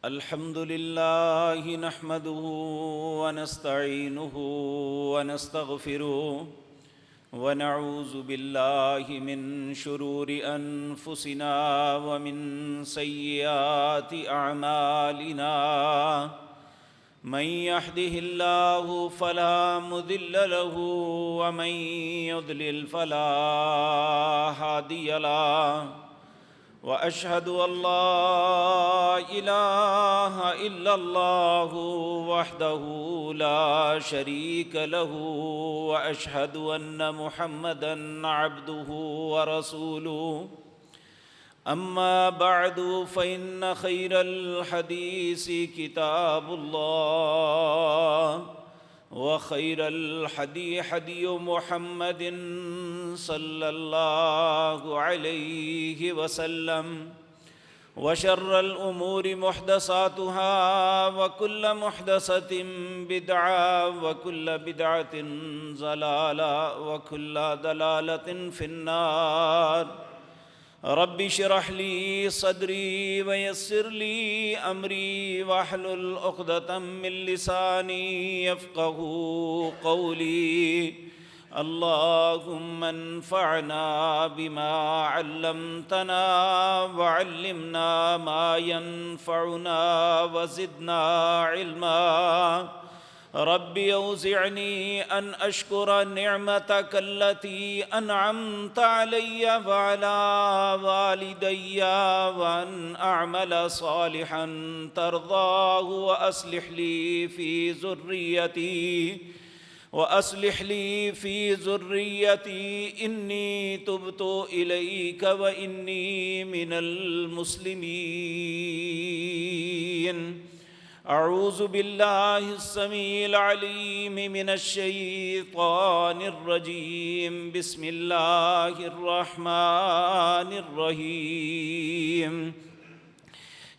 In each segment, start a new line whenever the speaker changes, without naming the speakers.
الحمد لله نحمده ونستعينه ونستغفره ونعوذ بالله من شرور أنفسنا ومن سيئات أعمالنا من يهده الله فلا مضل له ومن يضلل فلا هادي له وأشهد أن لا إله إلا الله وحده لا شريك له وأشهد أن محمدًا عبده ورسوله أما بعد فإن خير الحديث كتاب الله وخير الحدي حدي محمد صلى الله عليه وسلم وشر الأمور محدثاتها وكل محدثة بدعة وكل بدعة ضلالة وكل ضلالة في النار رب اشرح لي صدري ويسر لي أمري واحلل عقدة من لساني يفقهوا قولي اللهم انفعنا بما علمتنا وعلمنا ما ينفعنا وزدنا علما رب أوزعني أن أشكر نعمتك التي أنعمت علي وعلى والدي وأن أعمل صالحا ترضاه وأصلح لي في ذريتي إني تبت إليك وإني من المسلمين أعوذ بالله السميع العليم من الشيطان الرجيم بسم الله الرحمن الرحيم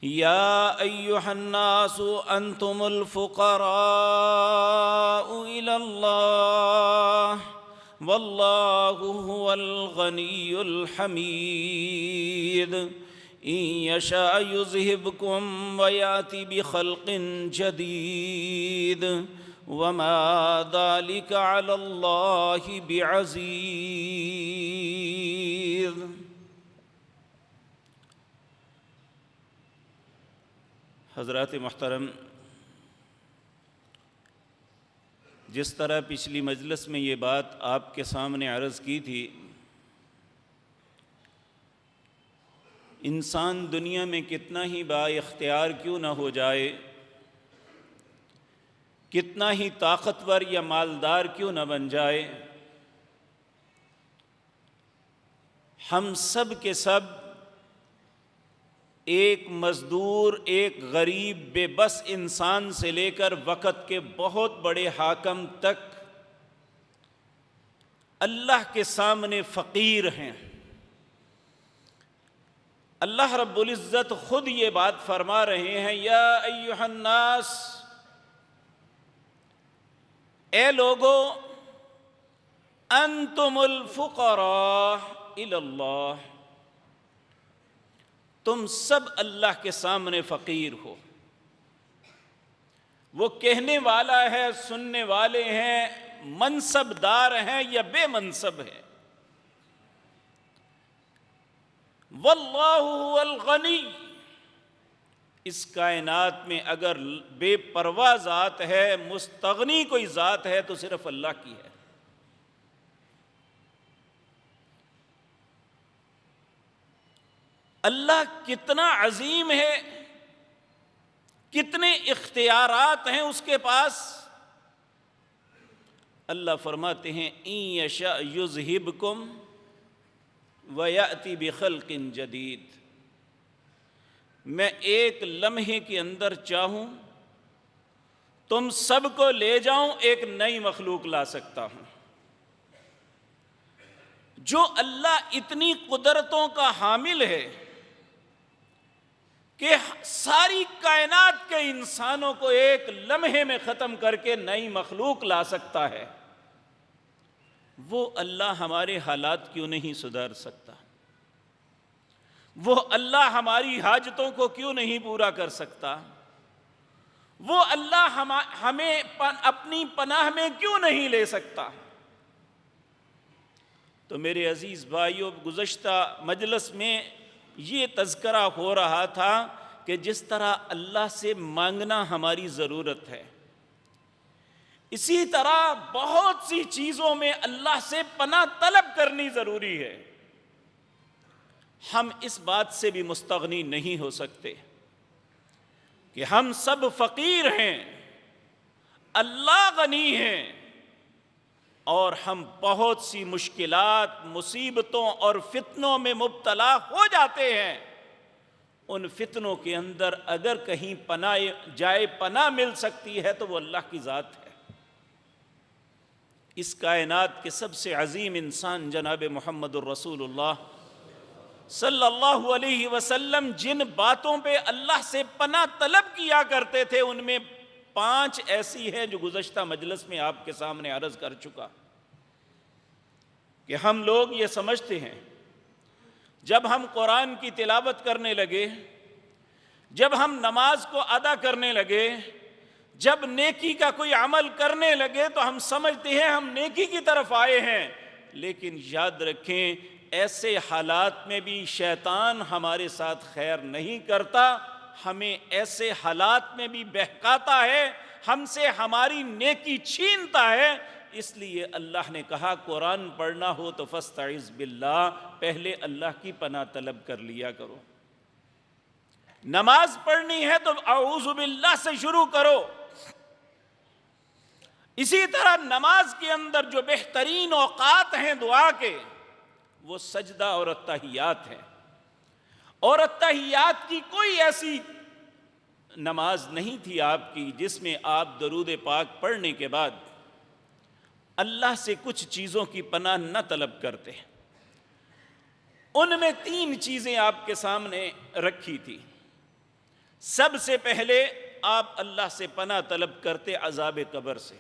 يا أيها الناس أنتم الفقراء إلى الله والله هو الغني الحميد إن يشاء يذهبكم ويأتي بخلق جديد وما ذلك على الله بعزيز حضرات محترم، جس طرح پچھلی مجلس میں یہ بات آپ کے سامنے عرض کی تھی، انسان دنیا میں کتنا ہی با اختیار کیوں نہ ہو جائے، کتنا ہی طاقتور یا مالدار کیوں نہ بن جائے، ہم سب کے سب ایک مزدور، ایک غریب بے بس انسان سے لے کر وقت کے بہت بڑے حاکم تک اللہ کے سامنے فقیر ہیں۔ اللہ رب العزت خود یہ بات فرما رہے ہیں، یا ایھا الناس، اے لوگو، انتم الفقراء الی اللہ، تم سب اللہ کے سامنے فقیر ہو۔ وہ کہنے والا ہے، سننے والے ہیں، منصب دار ہیں یا بے منصب ہیں، واللہ هو الغنی، اس کائنات میں اگر بے پرواہ ذات ہے، مستغنی کوئی ذات ہے تو صرف اللہ کی ہے۔ اللہ کتنا عظیم ہے، کتنے اختیارات ہیں اس کے پاس۔ اللہ فرماتے ہیں ان یشاء یذہبکم وَيَأْتِ بِخَلْقٍ جَدِيدٍ، میں ایک لمحے کے اندر چاہوں تم سب کو لے جاؤں، ایک نئی مخلوق لا سکتا ہوں۔ جو اللہ اتنی قدرتوں کا حامل ہے کہ ساری کائنات کے انسانوں کو ایک لمحے میں ختم کر کے نئی مخلوق لا سکتا ہے، وہ اللہ ہمارے حالات کیوں نہیں سدھار سکتا؟ وہ اللہ ہماری حاجتوں کو کیوں نہیں پورا کر سکتا؟ وہ اللہ ہمیں اپنی پناہ میں کیوں نہیں لے سکتا؟ تو میرے عزیز بھائیوں، گزشتہ مجلس میں یہ تذکرہ ہو رہا تھا کہ جس طرح اللہ سے مانگنا ہماری ضرورت ہے، اسی طرح بہت سی چیزوں میں اللہ سے پناہ طلب کرنی ضروری ہے۔ ہم اس بات سے بھی مستغنی نہیں ہو سکتے کہ ہم سب فقیر ہیں، اللہ غنی ہیں، اور ہم بہت سی مشکلات، مصیبتوں اور فتنوں میں مبتلا ہو جاتے ہیں۔ ان فتنوں کے اندر اگر کہیں پناہ مل سکتی ہے تو وہ اللہ کی ذات ہے۔ اس کائنات کے سب سے عظیم انسان جناب محمد الرسول اللہ صلی اللہ علیہ وسلم جن باتوں پہ اللہ سے پناہ طلب کیا کرتے تھے، ان میں 5 ایسی ہیں جو گزشتہ مجلس میں آپ کے سامنے عرض کر چکا کہ ہم لوگ یہ سمجھتے ہیں جب ہم قرآن کی تلاوت کرنے لگے، جب ہم نماز کو ادا کرنے لگے، جب نیکی کا کوئی عمل کرنے لگے تو ہم سمجھتے ہیں ہم نیکی کی طرف آئے ہیں، لیکن یاد رکھیں ایسے حالات میں بھی شیطان ہمارے ساتھ خیر نہیں کرتا، ہمیں ایسے حالات میں بھی بہکاتا ہے، ہم سے ہماری نیکی چھینتا ہے۔ اس لیے اللہ نے کہا قرآن پڑھنا ہو تو فاستعذ باللہ، پہلے اللہ کی پناہ طلب کر لیا کرو۔ نماز پڑھنی ہے تو اعوذ باللہ سے شروع کرو۔ اسی طرح نماز کے اندر جو بہترین اوقات ہیں دعا کے، وہ سجدہ اور التحیات ہیں، اور التحیات کی کوئی ایسی نماز نہیں تھی آپ کی جس میں آپ درود پاک پڑھنے کے بعد اللہ سے کچھ چیزوں کی پناہ نہ طلب کرتے۔ ان میں 3 چیزیں آپ کے سامنے رکھی تھی۔ سب سے پہلے آپ اللہ سے پناہ طلب کرتے عذاب قبر سے۔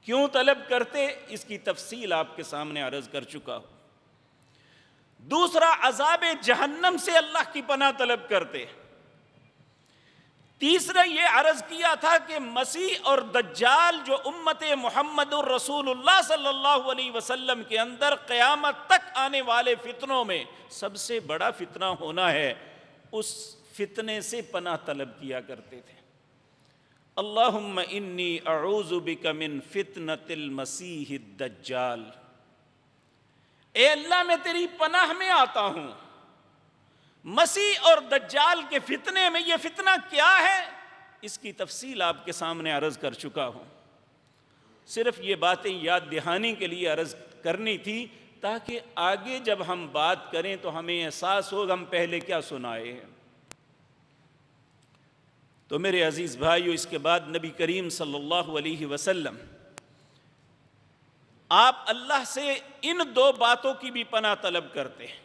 کیوں طلب کرتے؟ اس کی تفصیل آپ کے سامنے عرض کر چکا ہوں۔ دوسرا، عذاب جہنم سے اللہ کی پناہ طلب کرتے۔ تیسرا یہ عرض کیا تھا کہ مسیح اور دجال جو امت محمد الرسول اللہ صلی اللہ علیہ وسلم کے اندر قیامت تک آنے والے فتنوں میں سب سے بڑا فتنہ ہونا ہے، اس فتنے سے پناہ طلب کیا کرتے تھے۔ اللہم انی اعوذ بک من فتنۃ المسیح الدجال، اے اللہ میں تیری پناہ میں آتا ہوں مسیح اور دجال کے فتنے میں۔ یہ فتنہ کیا ہے اس کی تفصیل آپ کے سامنے عرض کر چکا ہوں، صرف یہ باتیں یاد دہانی کے لیے عرض کرنی تھی تاکہ آگے جب ہم بات کریں تو ہمیں احساس ہوگا ہم پہلے کیا سنائے ہیں۔ تو میرے عزیز بھائیو، اس کے بعد نبی کریم صلی اللہ علیہ وسلم آپ اللہ سے ان 2 باتوں کی بھی پناہ طلب کرتے ہیں۔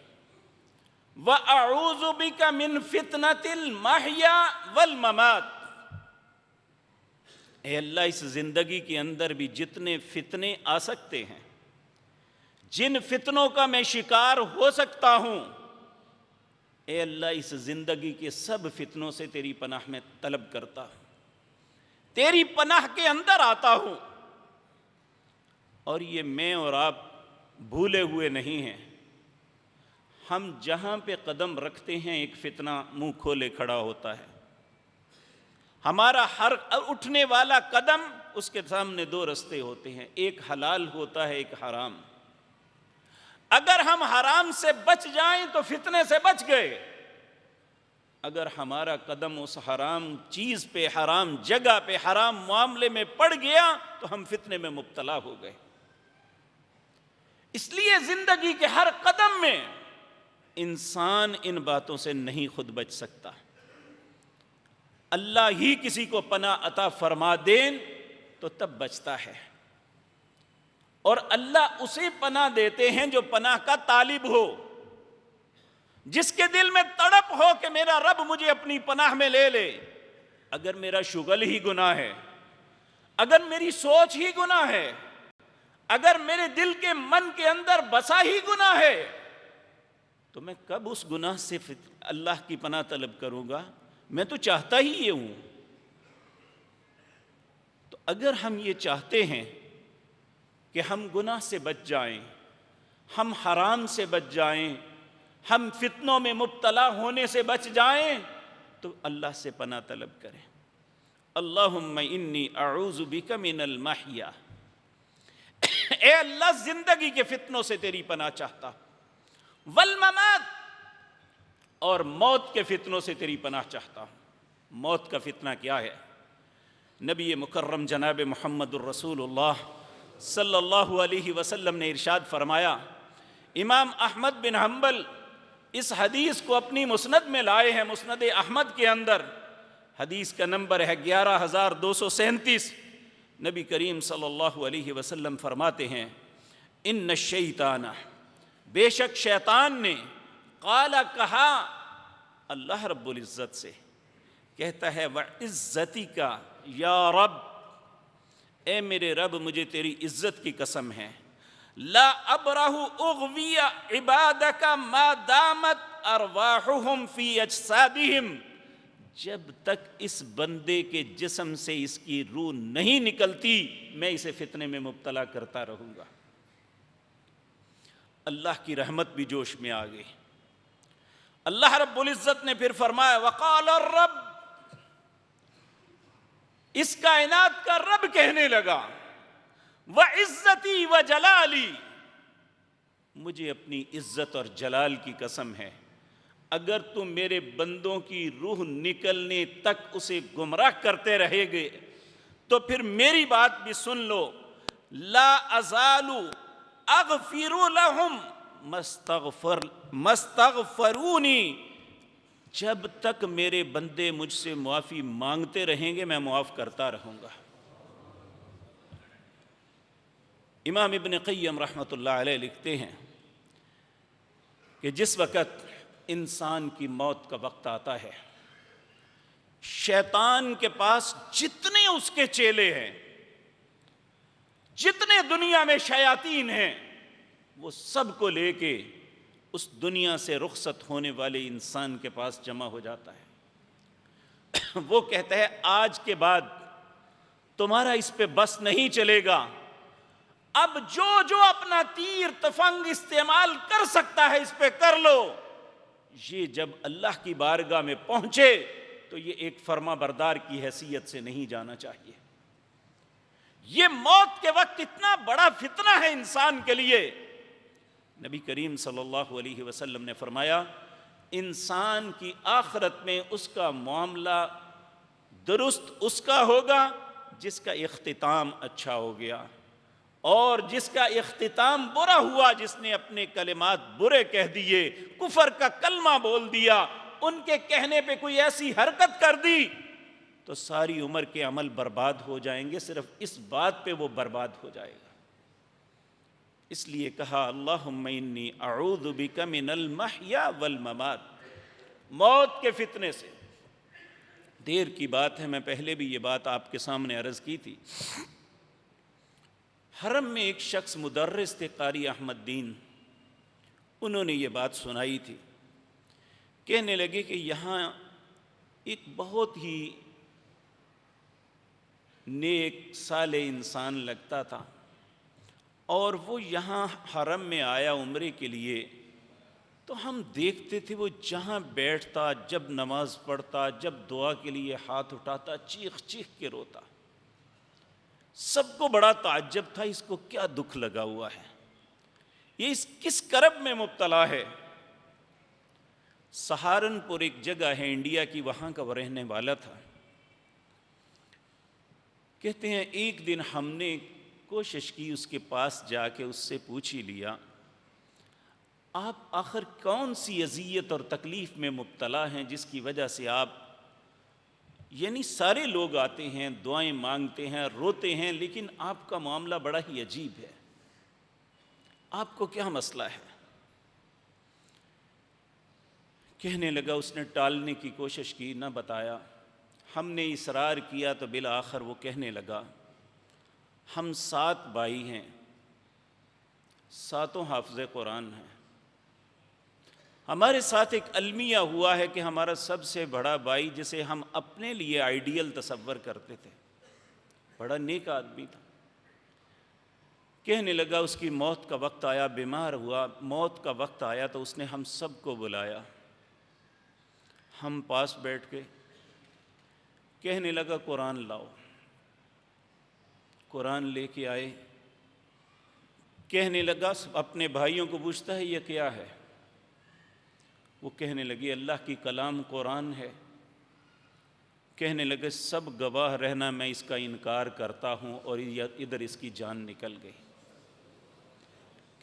وَأَعُوذُ بِكَ مِن فِتْنَةِ الْمَحْيَا وَالْمَمَاتِ، اے اللہ اس زندگی کے اندر بھی جتنے فتنے آ سکتے ہیں، جن فتنوں کا میں شکار ہو سکتا ہوں، اے اللہ اس زندگی کے سب فتنوں سے تیری پناہ میں طلب کرتا ہوں، تیری پناہ کے اندر آتا ہوں۔ اور یہ میں اور آپ بھولے ہوئے نہیں ہیں، ہم جہاں پہ قدم رکھتے ہیں ایک فتنہ منہ کھولے کھڑا ہوتا ہے۔ ہمارا ہر اٹھنے والا قدم اس کے سامنے 2 رستے ہوتے ہیں، ایک حلال ہوتا ہے، ایک حرام۔ اگر ہم حرام سے بچ جائیں تو فتنے سے بچ گئے، اگر ہمارا قدم اس حرام چیز پہ، حرام جگہ پہ، حرام معاملے میں پڑ گیا تو ہم فتنے میں مبتلا ہو گئے۔ اس لیے زندگی کے ہر قدم میں انسان ان باتوں سے نہیں خود بچ سکتا، اللہ ہی کسی کو پناہ عطا فرما دیں تو تب بچتا ہے، اور اللہ اسے پناہ دیتے ہیں جو پناہ کا طالب ہو، جس کے دل میں تڑپ ہو کہ میرا رب مجھے اپنی پناہ میں لے لے۔ اگر میرا شغل ہی گناہ ہے، اگر میری سوچ ہی گناہ ہے، اگر میرے دل کے من کے اندر بسا ہی گناہ ہے، تو میں کب اس گناہ سے اللہ کی پناہ طلب کروں گا؟ میں تو چاہتا ہی یہ ہوں۔ تو اگر ہم یہ چاہتے ہیں کہ ہم گناہ سے بچ جائیں، ہم حرام سے بچ جائیں، ہم فتنوں میں مبتلا ہونے سے بچ جائیں، تو اللہ سے پناہ طلب کریں۔ اللہم انی اعوذ بک من المحیا، اے اللہ زندگی کے فتنوں سے تیری پناہ چاہتا ہوں، والممات، اور موت کے فتنوں سے تیری پناہ چاہتا ہوں۔ موت کا فتنہ کیا ہے؟ نبی مکرم جناب محمد الرسول اللہ صلی اللہ علیہ وسلم نے ارشاد فرمایا، امام احمد بن حنبل اس حدیث کو اپنی مسند میں لائے ہیں، مسند احمد کے اندر، حدیث کا نمبر ہے 11237۔ نبی کریم صلی اللہ علیہ وسلم فرماتے ہیں، ان الشیطان، بے شک شیطان نے، قال، کہا، اللہ رب العزت سے کہتا ہے، وعزتک یا رب، اے میرے رب مجھے تیری عزت کی قسم ہے، لا ابرح اغوی عبادک ما دامت ارواحهم فی اجسادہم، جب تک اس بندے کے جسم سے اس کی روح نہیں نکلتی میں اسے فتنے میں مبتلا کرتا رہوں گا۔ اللہ کی رحمت بھی جوش میں آ گئی۔ اللہ رب العزت نے پھر فرمایا، وقال الرب، اس کائنات کا رب کہنے لگا، وعزتی وجلالی، مجھے اپنی عزت اور جلال کی قسم ہے، اگر تم میرے بندوں کی روح نکلنے تک اسے گمراہ کرتے رہے گے تو پھر میری بات بھی سن لو، لا ازال اغفر لهم مستغفرونی، جب تک میرے بندے مجھ سے معافی مانگتے رہیں گے میں معاف کرتا رہوں گا۔ امام ابن قیم رحمۃ اللہ علیہ لکھتے ہیں کہ جس وقت انسان کی موت کا وقت آتا ہے، شیطان کے پاس جتنے اس کے چیلے ہیں، جتنے دنیا میں شیاطین ہیں، وہ سب کو لے کے اس دنیا سے رخصت ہونے والے انسان کے پاس جمع ہو جاتا ہے۔ وہ کہتا ہے، آج کے بعد تمہارا اس پہ بس نہیں چلے گا، اب جو جو اپنا تیر تفنگ استعمال کر سکتا ہے اس پہ کر لو۔ یہ جب اللہ کی بارگاہ میں پہنچے تو یہ ایک فرما بردار کی حیثیت سے نہیں جانا چاہیے۔ یہ موت کے وقت اتنا بڑا فتنہ ہے انسان کے لیے۔ نبی کریم صلی اللہ علیہ وسلم نے فرمایا، انسان کی آخرت میں اس کا معاملہ درست اس کا ہوگا جس کا اختتام اچھا ہو گیا، اور جس کا اختتام برا ہوا، جس نے اپنے کلمات برے کہہ دیے، کفر کا کلمہ بول دیا، ان کے کہنے پہ کوئی ایسی حرکت کر دی تو ساری عمر کے عمل برباد ہو جائیں گے، صرف اس بات پہ وہ برباد ہو جائے گا۔ اس لیے کہا، اللہم انی اعوذ بک من المحیا والممات، موت کے فتنے سے۔ دیر کی بات ہے، میں پہلے بھی یہ بات آپ کے سامنے عرض کی تھی۔ حرم میں ایک شخص مدرس تھے، قاری احمد دین، انہوں نے یہ بات سنائی تھی، کہنے لگے کہ یہاں ایک بہت ہی نیک صالح انسان لگتا تھا، اور وہ یہاں حرم میں آیا عمرے کے لیے، تو ہم دیکھتے تھے وہ جہاں بیٹھتا، جب نماز پڑھتا، جب دعا کے لیے ہاتھ اٹھاتا، چیخ چیخ کے روتا۔ سب کو بڑا تعجب تھا، اس کو کیا دکھ لگا ہوا ہے، یہ اس کس کرب میں مبتلا ہے۔ سہارنپور ایک جگہ ہے انڈیا کی، وہاں کا وہ رہنے والا تھا۔ کہتے ہیں ایک دن ہم نے کوشش کی اس کے پاس جا کے اس سے پوچھ ہی لیا، آپ آخر کون سی اذیت اور تکلیف میں مبتلا ہیں جس کی وجہ سے آپ، یعنی سارے لوگ آتے ہیں، دعائیں مانگتے ہیں، روتے ہیں، لیکن آپ کا معاملہ بڑا ہی عجیب ہے، آپ کو کیا مسئلہ ہے؟ کہنے لگا، اس نے ٹالنے کی کوشش کی، نہ بتایا۔ ہم نے اصرار کیا تو بالآخر وہ کہنے لگا، ہم 7 بھائی ہیں، 7 حافظ قرآن ہیں، ہمارے ساتھ ایک المیہ ہوا ہے کہ ہمارا سب سے بڑا بھائی جسے ہم اپنے لیے آئیڈیل تصور کرتے تھے، بڑا نیک آدمی تھا، کہنے لگا اس کی موت کا وقت آیا، بیمار ہوا، موت کا وقت آیا تو اس نے ہم سب کو بلایا، ہم پاس بیٹھ کے کہنے لگا قرآن لاؤ، قرآن لے کے آئے، کہنے لگا اپنے بھائیوں کو پوچھتا ہے یہ کیا ہے؟ وہ کہنے لگے اللہ کی کلام قرآن ہے۔ کہنے لگے سب گواہ رہنا میں اس کا انکار کرتا ہوں، اور ادھر اس کی جان نکل گئی۔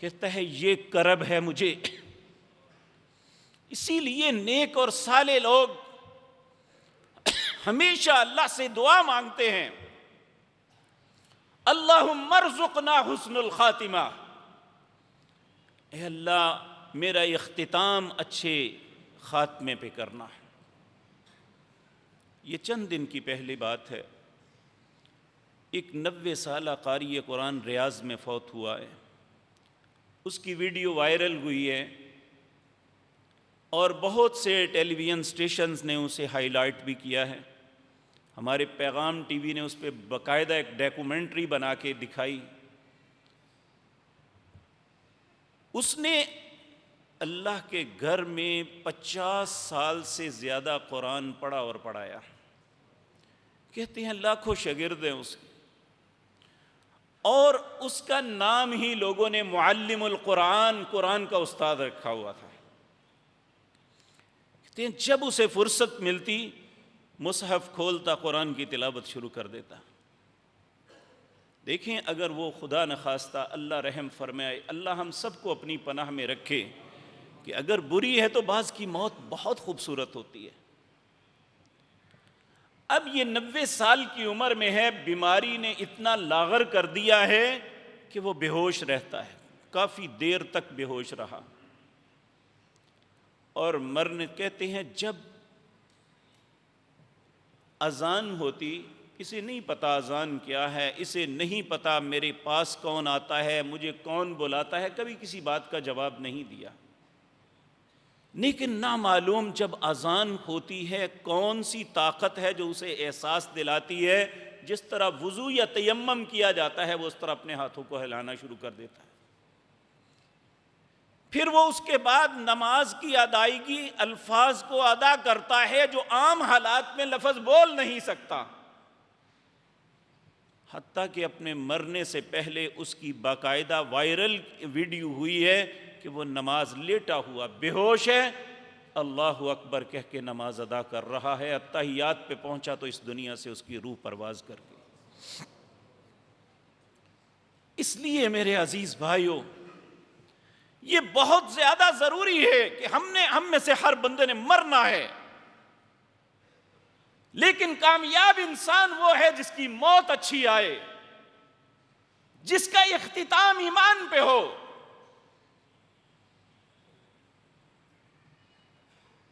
کہتا ہے یہ کرب ہے مجھے، اسی لیے نیک اور صالح لوگ ہمیشہ اللہ سے دعا مانگتے ہیں، اللہم ارزقنا حسن الخاتمہ، اے اللہ میرا اختتام اچھے خاتمے پہ کرنا۔ یہ چند دن کی پہلی بات ہے، ایک 90 سالہ قاری قرآن ریاض میں فوت ہوا ہے، اس کی ویڈیو وائرل ہوئی ہے اور بہت سے ٹیلی ویژن اسٹیشنز نے اسے ہائی لائٹ بھی کیا ہے۔ ہمارے پیغام ٹی وی نے اس پہ باقاعدہ ایک ڈاکومنٹری بنا کے دکھائی۔ اس نے اللہ کے گھر میں 50 سال سے زیادہ قرآن پڑھا اور پڑھایا، کہتے ہیں لاکھوں شاگرد ہیں اس کے، اور اس کا نام ہی لوگوں نے معلم القرآن، قرآن کا استاد رکھا ہوا تھا۔ کہتے ہیں جب اسے فرصت ملتی مصحف کھولتا، قرآن کی تلاوت شروع کر دیتا۔ دیکھیں اگر وہ خدا نخواستہ اللہ رحم فرمائے، اللہ ہم سب کو اپنی پناہ میں رکھے، کہ اگر بری ہے تو بعض کی موت بہت خوبصورت ہوتی ہے۔ اب یہ 90 سال کی عمر میں ہے، بیماری نے اتنا لاغر کر دیا ہے کہ وہ بے ہوش رہتا ہے، کافی دیر تک بے ہوش رہا، اور مرنے کہتے ہیں جب اذان ہوتی، اسے نہیں پتا اذان کیا ہے، اسے نہیں پتا میرے پاس کون آتا ہے، مجھے کون بلاتا ہے، کبھی کسی بات کا جواب نہیں دیا، لیکن نامعلوم جب اذان ہوتی ہے کون سی طاقت ہے جو اسے احساس دلاتی ہے، جس طرح وضو یا تیمم کیا جاتا ہے وہ اس طرح اپنے ہاتھوں کو ہلانا شروع کر دیتا ہے۔ پھر وہ اس کے بعد نماز کی ادائیگی الفاظ کو ادا کرتا ہے جو عام حالات میں لفظ بول نہیں سکتا، حتیٰ کہ اپنے مرنے سے پہلے اس کی باقاعدہ وائرل ویڈیو ہوئی ہے کہ وہ نماز لیٹا ہوا بے ہوش ہے، اللہ اکبر کہہ کے نماز ادا کر رہا ہے، اتحیات پہ پہنچا تو اس دنیا سے اس کی روح پرواز کر گئی۔ اس لیے میرے عزیز بھائیوں، یہ بہت زیادہ ضروری ہے کہ ہم میں سے ہر بندے نے مرنا ہے، لیکن کامیاب انسان وہ ہے جس کی موت اچھی آئے، جس کا اختتام ایمان پہ ہو۔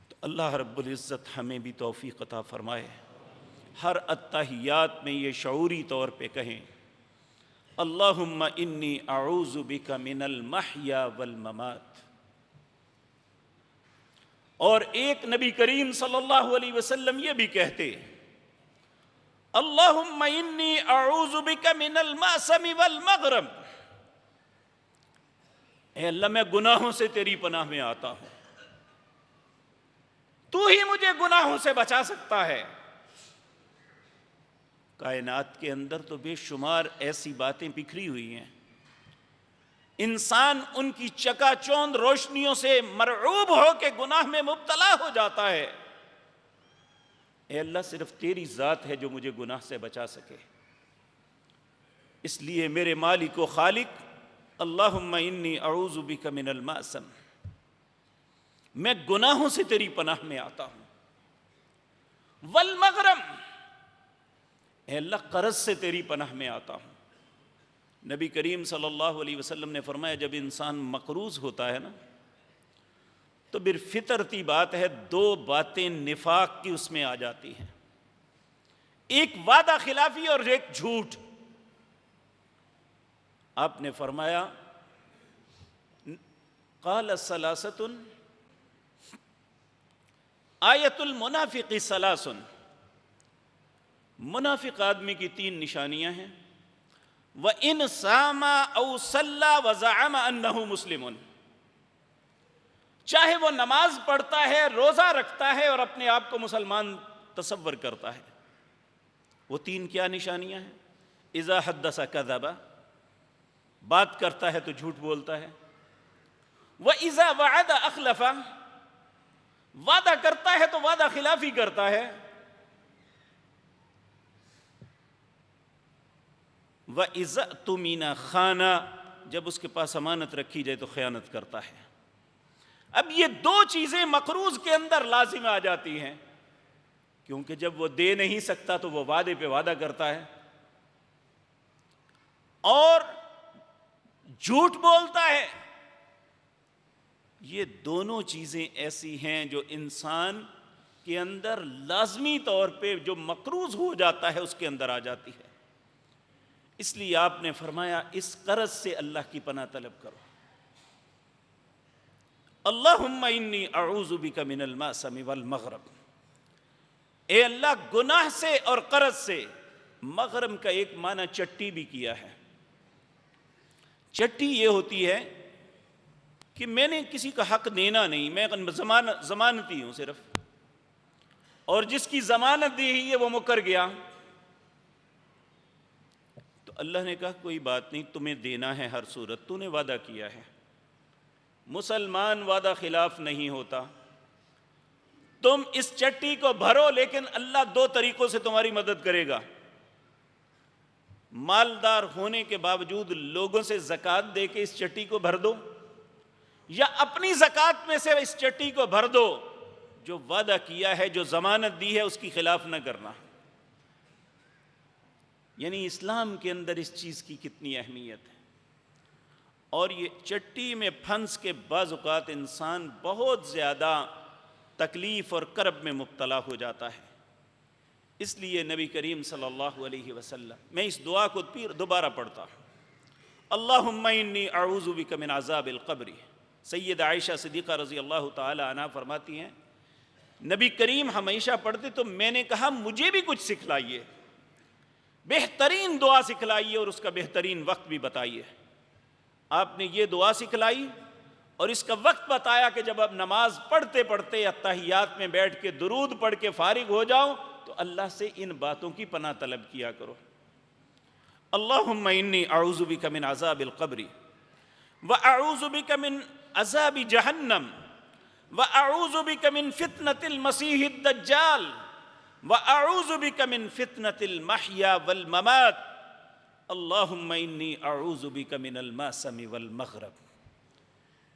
تو اللہ رب العزت ہمیں بھی توفیق عطا فرمائے، ہر اتحیات میں یہ شعوری طور پہ کہیں اللہم انی اعوذ بک من المحیا والممات۔ اور ایک نبی کریم صلی اللہ علیہ وسلم یہ بھی کہتے اللہم انی اعوذ بک من المأثم والمغرم، اے اللہ میں گناہوں سے تیری پناہ میں آتا ہوں، تو ہی مجھے گناہوں سے بچا سکتا ہے۔ کائنات کے اندر تو بے شمار ایسی باتیں بکھری ہوئی ہیں، انسان ان کی چکا چوند روشنیوں سے مرعوب ہو کے گناہ میں مبتلا ہو جاتا ہے۔ اے اللہ صرف تیری ذات ہے جو مجھے گناہ سے بچا سکے، اس لیے میرے مالک و خالق اللہم انی اعوذ بک من المأثم، میں گناہوں سے تیری پناہ میں آتا ہوں، والمغرم، اے اللہ قرض سے تیری پناہ میں آتا ہوں۔ نبی کریم صلی اللہ علیہ وسلم نے فرمایا جب انسان مقروض ہوتا ہے نا تو پھر فطرتی بات ہے دو باتیں نفاق کی اس میں آ جاتی ہیں، ایک وعدہ خلافی اور ایک جھوٹ۔ آپ نے فرمایا قال ثلاثۃ آیت المنافق ثلاث، منافق آدمی کی 3 نشانیاں ہیں۔ وَإِنْ صَامَ أَوْ صَلَّى وَزَعَمَ أَنَّهُ مُسْلِمٌ، چاہے وہ نماز پڑھتا ہے، روزہ رکھتا ہے اور اپنے آپ کو مسلمان تصور کرتا ہے۔ وہ 3 کیا نشانیاں ہیں؟ اذا حدث کذب، بات کرتا ہے تو جھوٹ بولتا ہے۔ واذا وعد اخلف، وعدہ کرتا ہے تو وعدہ خلافی کرتا ہے۔ واذا اؤتمن خان، جب اس کے پاس امانت رکھی جائے تو خیانت کرتا ہے۔ اب یہ 2 چیزیں مقروض کے اندر لازم آ جاتی ہیں، کیونکہ جب وہ دے نہیں سکتا تو وہ وعدے پہ وعدہ کرتا ہے، اور جھوٹ بولتا ہے۔ یہ دونوں چیزیں ایسی ہیں جو انسان کے اندر لازمی طور پہ جو مقروض ہو جاتا ہے اس کے اندر آ جاتی ہے۔ اس لیے آپ نے فرمایا اس قرض سے اللہ کی پناہ طلب کرو۔ اللہم انی اعوذ بک من المأثم والمغرم، اے اللہ گناہ سے اور قرض سے۔ مغرم کا ایک معنی چٹی بھی کیا ہے۔ چٹی یہ ہوتی ہے کہ میں نے کسی کا حق دینا نہیں، میں ضمانتی ہوں صرف، اور جس کی ضمانت دی ہے وہ مکر گیا، تو اللہ نے کہا کوئی بات نہیں، تمہیں دینا ہے ہر صورت، تو نے وعدہ کیا ہے۔ مسلمان وعدہ خلاف نہیں ہوتا۔ تم اس چٹی کو بھرو، لیکن اللہ 2 طریقوں سے تمہاری مدد کرے گا۔ مالدار ہونے کے باوجود لوگوں سے زکوٰۃ دے کے اس چٹی کو بھر دو، یا اپنی زکوٰۃ میں سے اس چٹی کو بھر دو۔ جو وعدہ کیا ہے، جو ضمانت دی ہے، اس کی خلاف نہ کرنا۔ یعنی اسلام کے اندر اس چیز کی کتنی اہمیت ہے۔ اور یہ چٹی میں پھنس کے بعض اوقات انسان بہت زیادہ تکلیف اور کرب میں مبتلا ہو جاتا ہے۔ اس لیے نبی کریم صلی اللہ علیہ وسلم، میں اس دعا کو پھر دوبارہ پڑھتا ہوں، اللہم انی اعوذ بک من عذاب القبر۔ سید عائشہ صدیقہ رضی اللہ تعالی عنہ فرماتی ہیں نبی کریم ہمیشہ پڑھتے تو میں نے کہا مجھے بھی کچھ سکھلائیے، بہترین دعا سکھلائیے اور اس کا بہترین وقت بھی بتائیے۔ آپ نے یہ دعا سکھلائی اور اس کا وقت بتایا کہ جب آپ نماز پڑھتے پڑھتے اتحیات میں بیٹھ کے درود پڑھ کے فارغ ہو جاؤ تو اللہ سے ان باتوں کی پناہ طلب کیا کرو۔ اللہم انی اعوذ بک من عذاب القبر واعوذ بک من عذاب جہنم واعوذ بک من فتنة المسیح الدجال واعوذ بک من فتنة المحیا والممات اللہم انی اعوذ بک من المأثم والمغرم۔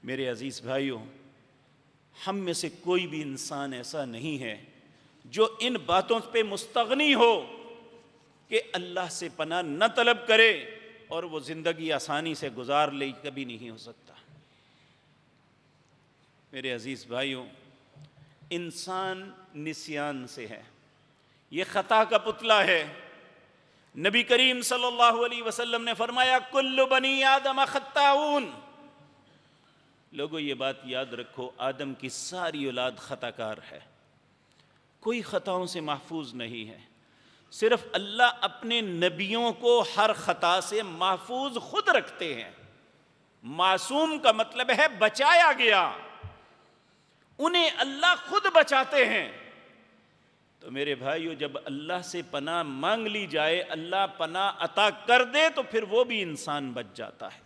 میرے عزیز بھائیوں، ہم میں سے کوئی بھی انسان ایسا نہیں ہے جو ان باتوں پہ مستغنی ہو کہ اللہ سے پناہ نہ طلب کرے اور وہ زندگی آسانی سے گزار لے، کبھی نہیں ہو سکتا۔ میرے عزیز بھائیوں، انسان نسیان سے ہے، یہ خطا کا پتلا ہے۔ نبی کریم صلی اللہ علیہ وسلم نے فرمایا کل بنی آدم خطاؤن۔ لوگوں یہ بات یاد رکھو، آدم کی ساری اولاد خطا کار ہے، کوئی خطاؤں سے محفوظ نہیں ہے۔ صرف اللہ اپنے نبیوں کو ہر خطا سے محفوظ خود رکھتے ہیں۔ معصوم کا مطلب ہے بچایا گیا، انہیں اللہ خود بچاتے ہیں۔ تو میرے بھائیو، جب اللہ سے پناہ مانگ لی جائے، اللہ پناہ عطا کر دے تو پھر وہ بھی انسان بچ جاتا ہے۔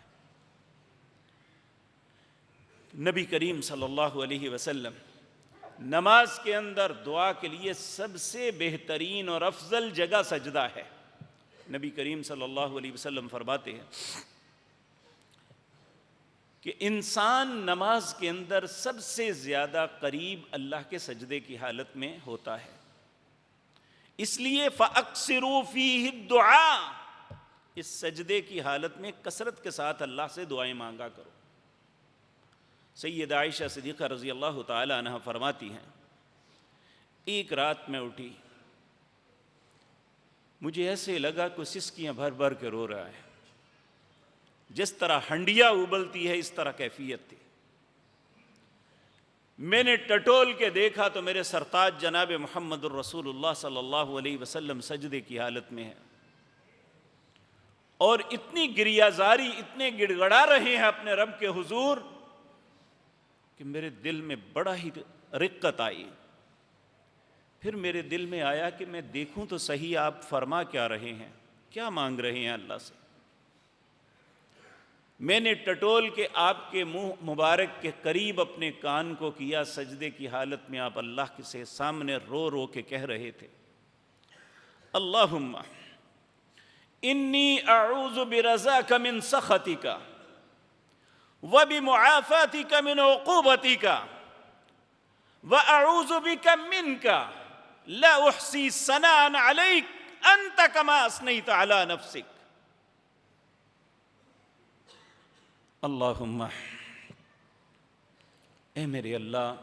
نبی کریم صلی اللہ علیہ وسلم نماز کے اندر دعا کے لیے سب سے بہترین اور افضل جگہ سجدہ ہے۔ نبی کریم صلی اللہ علیہ وسلم فرماتے ہیں کہ انسان نماز کے اندر سب سے زیادہ قریب اللہ کے سجدے کی حالت میں ہوتا ہے، اس لیے فَأَقْصِرُوا فِيهِ الدُّعَاء، اس سجدے کی حالت میں کثرت کے ساتھ اللہ سے دعائیں مانگا کرو۔ سید عائشہ صدیقہ رضی اللہ تعالی عنہ فرماتی ہیں ایک رات میں اٹھی، مجھے ایسے لگا کہ سسکیاں بھر بھر کے رو رہا ہے، جس طرح ہنڈیا ابلتی ہے اس طرح کیفیت تھی۔ میں نے ٹٹول کے دیکھا تو میرے سرتاج جناب محمد الرسول اللہ صلی اللہ علیہ وسلم سجدے کی حالت میں ہے، اور اتنی گریازاری، اتنے گڑ گڑا رہے ہیں اپنے رب کے حضور کہ میرے دل میں بڑا ہی رقت آئی۔ پھر میرے دل میں آیا کہ میں دیکھوں تو صحیح آپ فرما کیا رہے ہیں، کیا مانگ رہے ہیں اللہ سے۔ میں نے ٹٹول کے آپ کے منہ مبارک کے قریب اپنے کان کو کیا، سجدے کی حالت میں آپ اللہ کے سامنے رو رو کے کہہ رہے تھے، اللہم انی اعوذ برضاک من سخطک وبمعافاتک من عقوبتک واعوذ بک منک لا احصی ثناء علیک انت کما اثنیت علی نفسک۔ اللہم، اے میرے اللہ،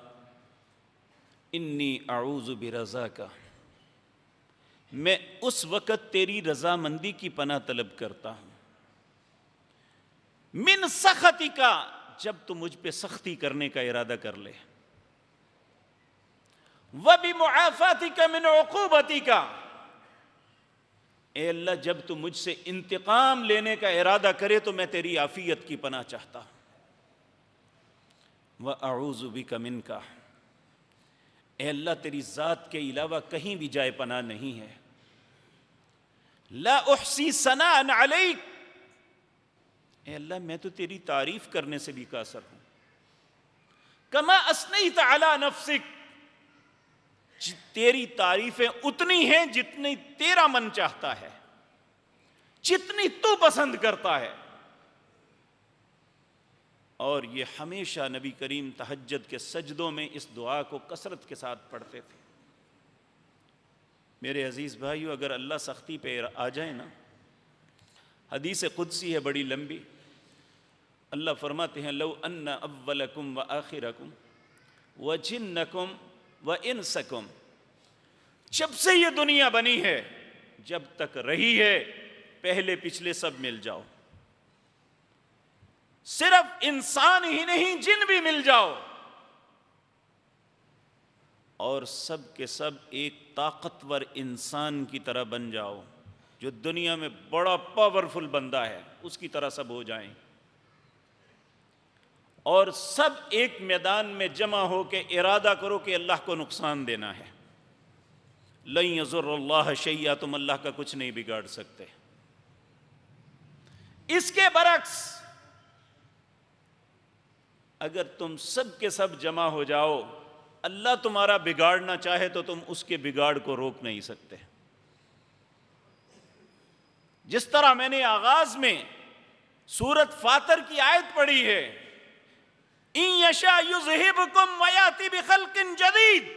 انی اعوذ برضاک، میں اس وقت تیری رضامندی کی پناہ طلب کرتا ہوں، من سخطک، جب تو مجھ پہ سختی کرنے کا ارادہ کر لے، وبمعافاتک من عقوبتک، اے اللہ جب تو مجھ سے انتقام لینے کا ارادہ کرے تو میں تیری عافیت کی پناہ چاہتا ہوں، وَأَعُوذُ بِكَ مِنْكَ، اے اللہ تیری ذات کے علاوہ کہیں بھی جائے پناہ نہیں ہے، لا احصی ثناء علیک، اے اللہ میں تو تیری تعریف کرنے سے بھی قاصر ہوں، کما اثنیت علی نفسک، تیری تعریفیں اتنی ہیں جتنی تیرا من چاہتا ہے، جتنی تو پسند کرتا ہے۔ اور یہ ہمیشہ نبی کریم تہجد کے سجدوں میں اس دعا کو کثرت کے ساتھ پڑھتے تھے۔ میرے عزیز بھائیو، اگر اللہ سختی پہ آ جائے نا، حدیث قدسی ہے بڑی لمبی، اللہ فرماتے ہیں لو ان اولکم وآخرکم وجنکم وانسکم، جب سے یہ دنیا بنی ہے، جب تک رہی ہے، پہلے پچھلے سب مل جاؤ، صرف انسان ہی نہیں جن بھی مل جاؤ، اور سب کے سب ایک طاقتور انسان کی طرح بن جاؤ، جو دنیا میں بڑا پاورفل بندہ ہے اس کی طرح سب ہو جائیں، اور سب ایک میدان میں جمع ہو کے ارادہ کرو کہ اللہ کو نقصان دینا ہے، لن یضر اللہ شیئا، تم اللہ کا کچھ نہیں بگاڑ سکتے۔ اس کے برعکس اگر تم سب کے سب جمع ہو جاؤ، اللہ تمہارا بگاڑنا چاہے تو تم اس کے بگاڑ کو روک نہیں سکتے۔ جس طرح میں نے آغاز میں سورۃ فاطر کی آیت پڑھی ہے، ان یشاء یذہبکم ویاتی بخلق جدید،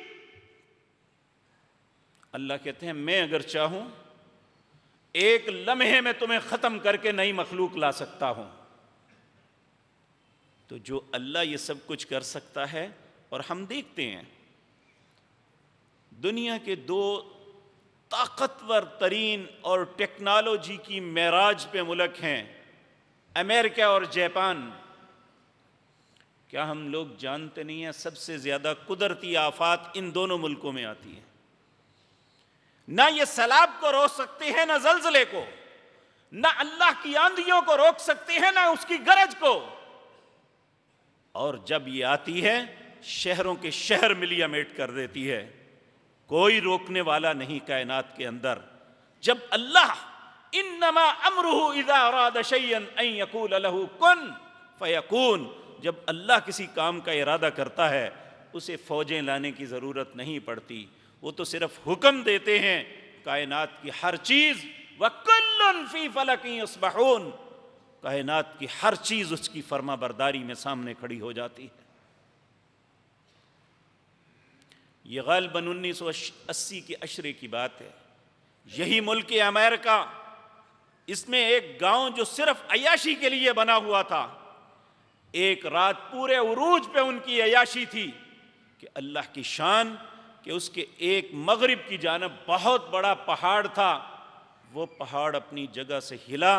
اللہ کہتے ہیں میں اگر چاہوں ایک لمحے میں تمہیں ختم کر کے نئی مخلوق لا سکتا ہوں۔ تو جو اللہ یہ سب کچھ کر سکتا ہے، اور ہم دیکھتے ہیں دنیا کے دو طاقتور ترین اور ٹیکنالوجی کی معراج پہ ملک ہیں، امریکہ اور جاپان، کیا ہم لوگ جانتے نہیں ہیں سب سے زیادہ قدرتی آفات ان دونوں ملکوں میں آتی ہیں؟ نہ یہ سیلاب کو روک سکتے ہیں، نہ زلزلے کو، نہ اللہ کی آندھیوں کو روک سکتے ہیں، نہ اس کی گرج کو، اور جب یہ آتی ہے شہروں کے شہر ملیا میٹ کر دیتی ہے، کوئی روکنے والا نہیں کائنات کے اندر۔ جب اللہ انما امرہ اذا اراد شیئا ان یقول لہ کن فیکون، جب اللہ کسی کام کا ارادہ کرتا ہے اسے فوجیں لانے کی ضرورت نہیں پڑتی، وہ تو صرف حکم دیتے ہیں، کائنات کی ہر چیز وَكُلٌّ فِي فَلَكٍ يَسْبَحُونَ، کائنات کی ہر چیز اس کی فرما برداری میں سامنے کھڑی ہو جاتی ہے۔ یہ غالباً 1980 کے عشرے کی بات ہے، یہی ملک امریکہ، اس میں ایک گاؤں جو صرف عیاشی کے لیے بنا ہوا تھا، ایک رات پورے عروج پہ ان کی عیاشی تھی کہ اللہ کی شان کہ اس کے ایک مغرب کی جانب بہت بڑا پہاڑ تھا، وہ پہاڑ اپنی جگہ سے ہلا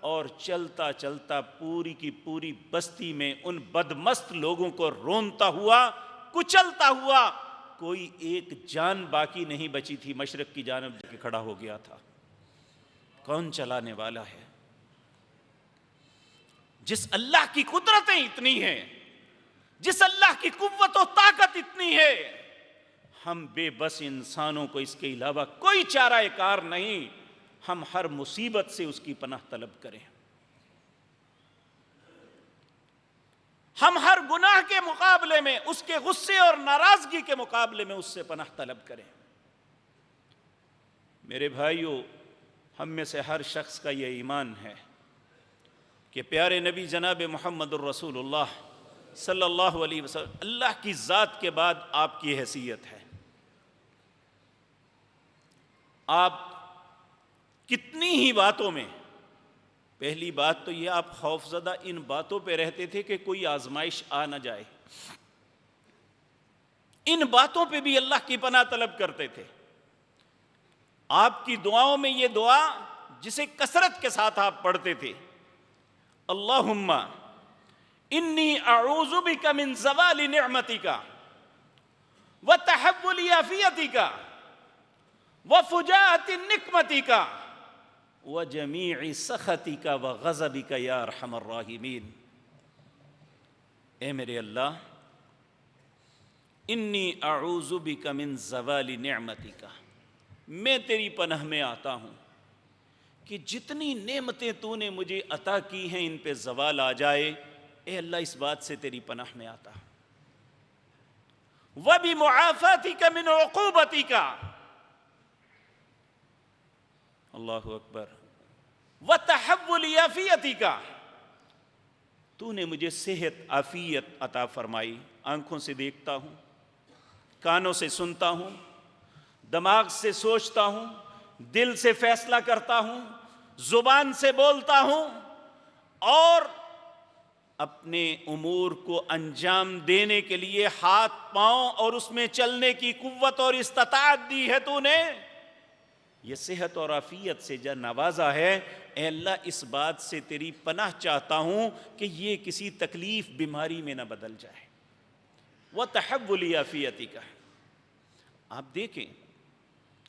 اور چلتا چلتا پوری کی پوری بستی میں ان بدمست لوگوں کو رونتا ہوا کچلتا ہوا، کوئی ایک جان باقی نہیں بچی تھی، مشرق کی جانب جا کے کھڑا ہو گیا تھا۔ کون چلانے والا ہے؟ جس اللہ کی قدرتیں اتنی ہیں، جس اللہ کی قوت و طاقت اتنی ہے، ہم بے بس انسانوں کو اس کے علاوہ کوئی چارہ کار نہیں، ہم ہر مصیبت سے اس کی پناہ طلب کریں، ہم ہر گناہ کے مقابلے میں، اس کے غصے اور ناراضگی کے مقابلے میں اس سے پناہ طلب کریں۔ میرے بھائیو، ہم میں سے ہر شخص کا یہ ایمان ہے کہ پیارے نبی جناب محمد الرسول اللہ صلی اللہ علیہ وسلم اللہ کی ذات کے بعد آپ کی حیثیت ہے۔ آپ کتنی ہی باتوں میں، پہلی بات تو یہ آپ خوفزدہ ان باتوں پہ رہتے تھے کہ کوئی آزمائش آ نہ جائے، ان باتوں پہ بھی اللہ کی پناہ طلب کرتے تھے۔ آپ کی دعاؤں میں یہ دعا جسے کثرت کے ساتھ آپ پڑھتے تھے، اللہم انی اعوذ بک من زوال نعمتک وتحول عافیتک وفجاءۃ نقمتک وجمیع سخطک وغضبک یا ارحم الراحمین۔ اے میرے اللہ، انی اعوذ بک من زوال نعمتک، میں تیری پناہ میں آتا ہوں کہ جتنی نعمتیں تو نے مجھے عطا کی ہیں ان پہ زوال آ جائے۔ اے اللہ، اس بات سے تیری پناہ میں آتا ہوں۔ وَبِمُعَافَاتِكَ مِنْ عُقُوبَتِكَ، اللہ اکبر، وَتَحَوُّلِ عَافِيَتِكَ، تو نے مجھے صحت عافیت عطا فرمائی، آنکھوں سے دیکھتا ہوں، کانوں سے سنتا ہوں، دماغ سے سوچتا ہوں، دل سے فیصلہ کرتا ہوں، زبان سے بولتا ہوں، اور اپنے امور کو انجام دینے کے لیے ہاتھ پاؤں اور اس میں چلنے کی قوت اور استطاعت دی ہے تو نے۔ یہ صحت اور عافیت سے جو نوازا ہے، اے اللہ اس بات سے تیری پناہ چاہتا ہوں کہ یہ کسی تکلیف بیماری میں نہ بدل جائے۔ وَتَحَوُّلِ عَافِيَتِكَ، آپ دیکھیں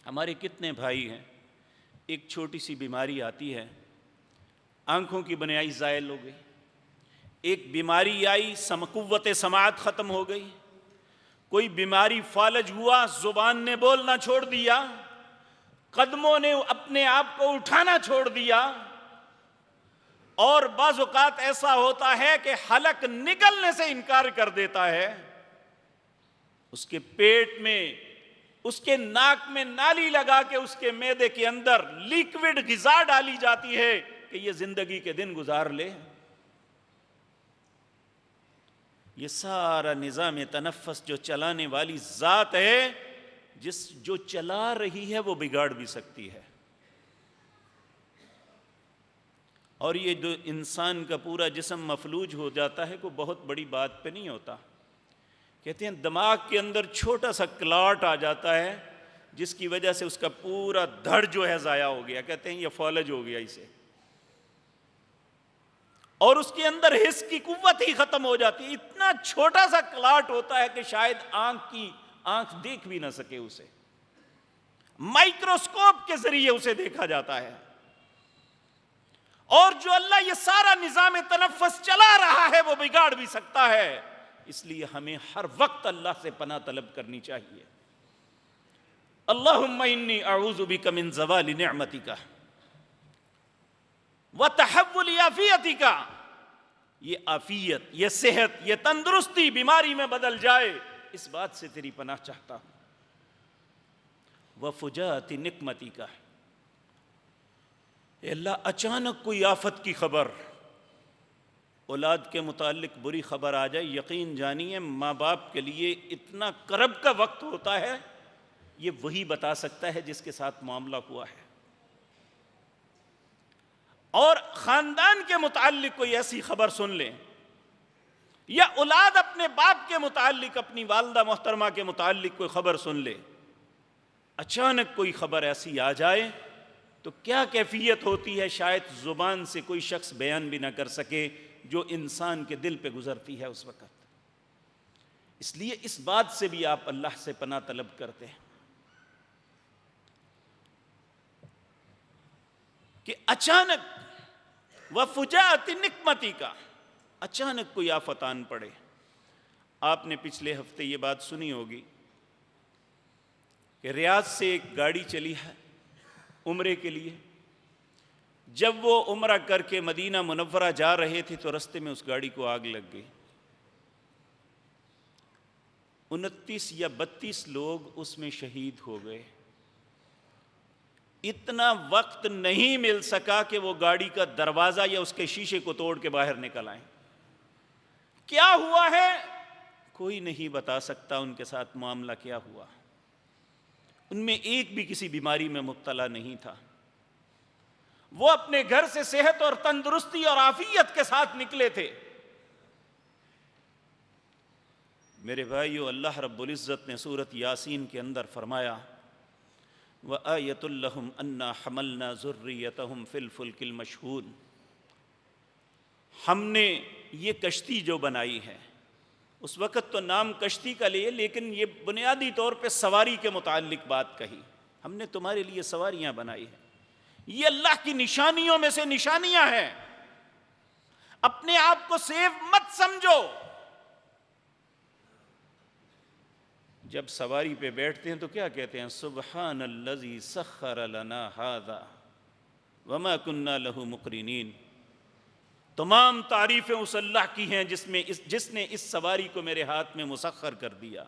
ہمارے کتنے بھائی ہیں، ایک چھوٹی سی بیماری آتی ہے، آنکھوں کی بنائی زائل ہو گئی، ایک بیماری آئی، قوت سماعت ختم ہو گئی، کوئی بیماری فالج ہوا، زبان نے بولنا چھوڑ دیا، قدموں نے اپنے آپ کو اٹھانا چھوڑ دیا، اور بعض اوقات ایسا ہوتا ہے کہ حلق نکلنے سے انکار کر دیتا ہے، اس کے پیٹ میں، اس کے ناک میں نالی لگا کے اس کے معدے کے اندر لیکوڈ غذا ڈالی جاتی ہے کہ یہ زندگی کے دن گزار لے۔ یہ سارا نظام تنفس جو چلانے والی ذات ہے، جو چلا رہی ہے وہ بگاڑ بھی سکتی ہے۔ اور یہ جو انسان کا پورا جسم مفلوج ہو جاتا ہے، کوئی بہت بڑی بات پہ نہیں ہوتا۔ کہتے ہیں دماغ کے اندر چھوٹا سا کلاٹ آ جاتا ہے، جس کی وجہ سے اس کا پورا دھڑ جو ہے ضائع ہو گیا، کہتے ہیں یہ فالج ہو گیا اسے، اور اس کے اندر حس کی قوت ہی ختم ہو جاتی ہے۔ اتنا چھوٹا سا کلاٹ ہوتا ہے کہ شاید آنکھ دیکھ بھی نہ سکے اسے، مائکروسکوپ کے ذریعے اسے دیکھا جاتا ہے۔ اور جو اللہ یہ سارا نظام تنفس چلا رہا ہے وہ بگاڑ بھی سکتا ہے، اس لیے ہمیں ہر وقت اللہ سے پناہ طلب کرنی چاہیے۔ اللہم انی اعوذ بک من زوال نعمتک وتحول عافیتک، یہ عافیت، یہ صحت، یہ تندرستی بیماری میں بدل جائے، اس بات سے تیری پناہ چاہتا ہوں۔ وفجاءۃ نقمتک، اے اللہ اچانک کوئی آفت کی خبر، اولاد کے متعلق بری خبر آ جائے، یقین جانیے ماں باپ کے لیے اتنا کرب کا وقت ہوتا ہے، یہ وہی بتا سکتا ہے جس کے ساتھ معاملہ ہوا ہے۔ اور خاندان کے متعلق کوئی ایسی خبر سن لیں، یا اولاد اپنے باپ کے متعلق، اپنی والدہ محترمہ کے متعلق کوئی خبر سن لے، اچانک کوئی خبر ایسی آ جائے تو کیا کیفیت ہوتی ہے، شاید زبان سے کوئی شخص بیان بھی نہ کر سکے جو انسان کے دل پہ گزرتی ہے اس وقت۔ اس لیے اس بات سے بھی آپ اللہ سے پناہ طلب کرتے ہیں کہ اچانک وفجاءت نقمتی کا اچانک کوئی آفت آن پڑے. آپ نے پچھلے ہفتے یہ بات سنی ہوگی کہ ریاض سے ایک گاڑی چلی ہے عمرے کے لیے. جب وہ عمرہ کر کے مدینہ منورہ جا رہے تھے تو رستے میں اس گاڑی کو آگ لگ گئی. 29 یا 32 لوگ اس میں شہید ہو گئے. اتنا وقت نہیں مل سکا کہ وہ گاڑی کا دروازہ یا اس کے شیشے کو توڑ کے باہر نکل آئیں. کیا ہوا ہے کوئی نہیں بتا سکتا ان کے ساتھ معاملہ کیا ہوا. ان میں ایک بھی کسی بیماری میں مبتلا نہیں تھا. وہ اپنے گھر سے صحت اور تندرستی اور عافیت کے ساتھ نکلے تھے. میرے بھائیو، اللہ رب العزت نے سورۃ یاسین کے اندر فرمایا وَآیَةٌ لَّهُمْ أَنَّا حَمَلْنَا ذُرِّيَّتَهُمْ فِي الْفُلْكِ الْمَشْحُونِ. ہم نے یہ کشتی جو بنائی ہے، اس وقت تو نام کشتی کا لیے، لیکن یہ بنیادی طور پہ سواری کے متعلق بات کہی. ہم نے تمہارے لیے سواریاں بنائی ہیں. یہ اللہ کی نشانیوں میں سے نشانیاں ہیں. اپنے آپ کو سیف مت سمجھو. جب سواری پہ بیٹھتے ہیں تو کیا کہتے ہیں؟ سبحان الذی سخر لنا ھذا وما كنا له مقرنین. تمام تعریفیں اس اللہ کی ہیں جس نے اس سواری کو میرے ہاتھ میں مسخر کر دیا،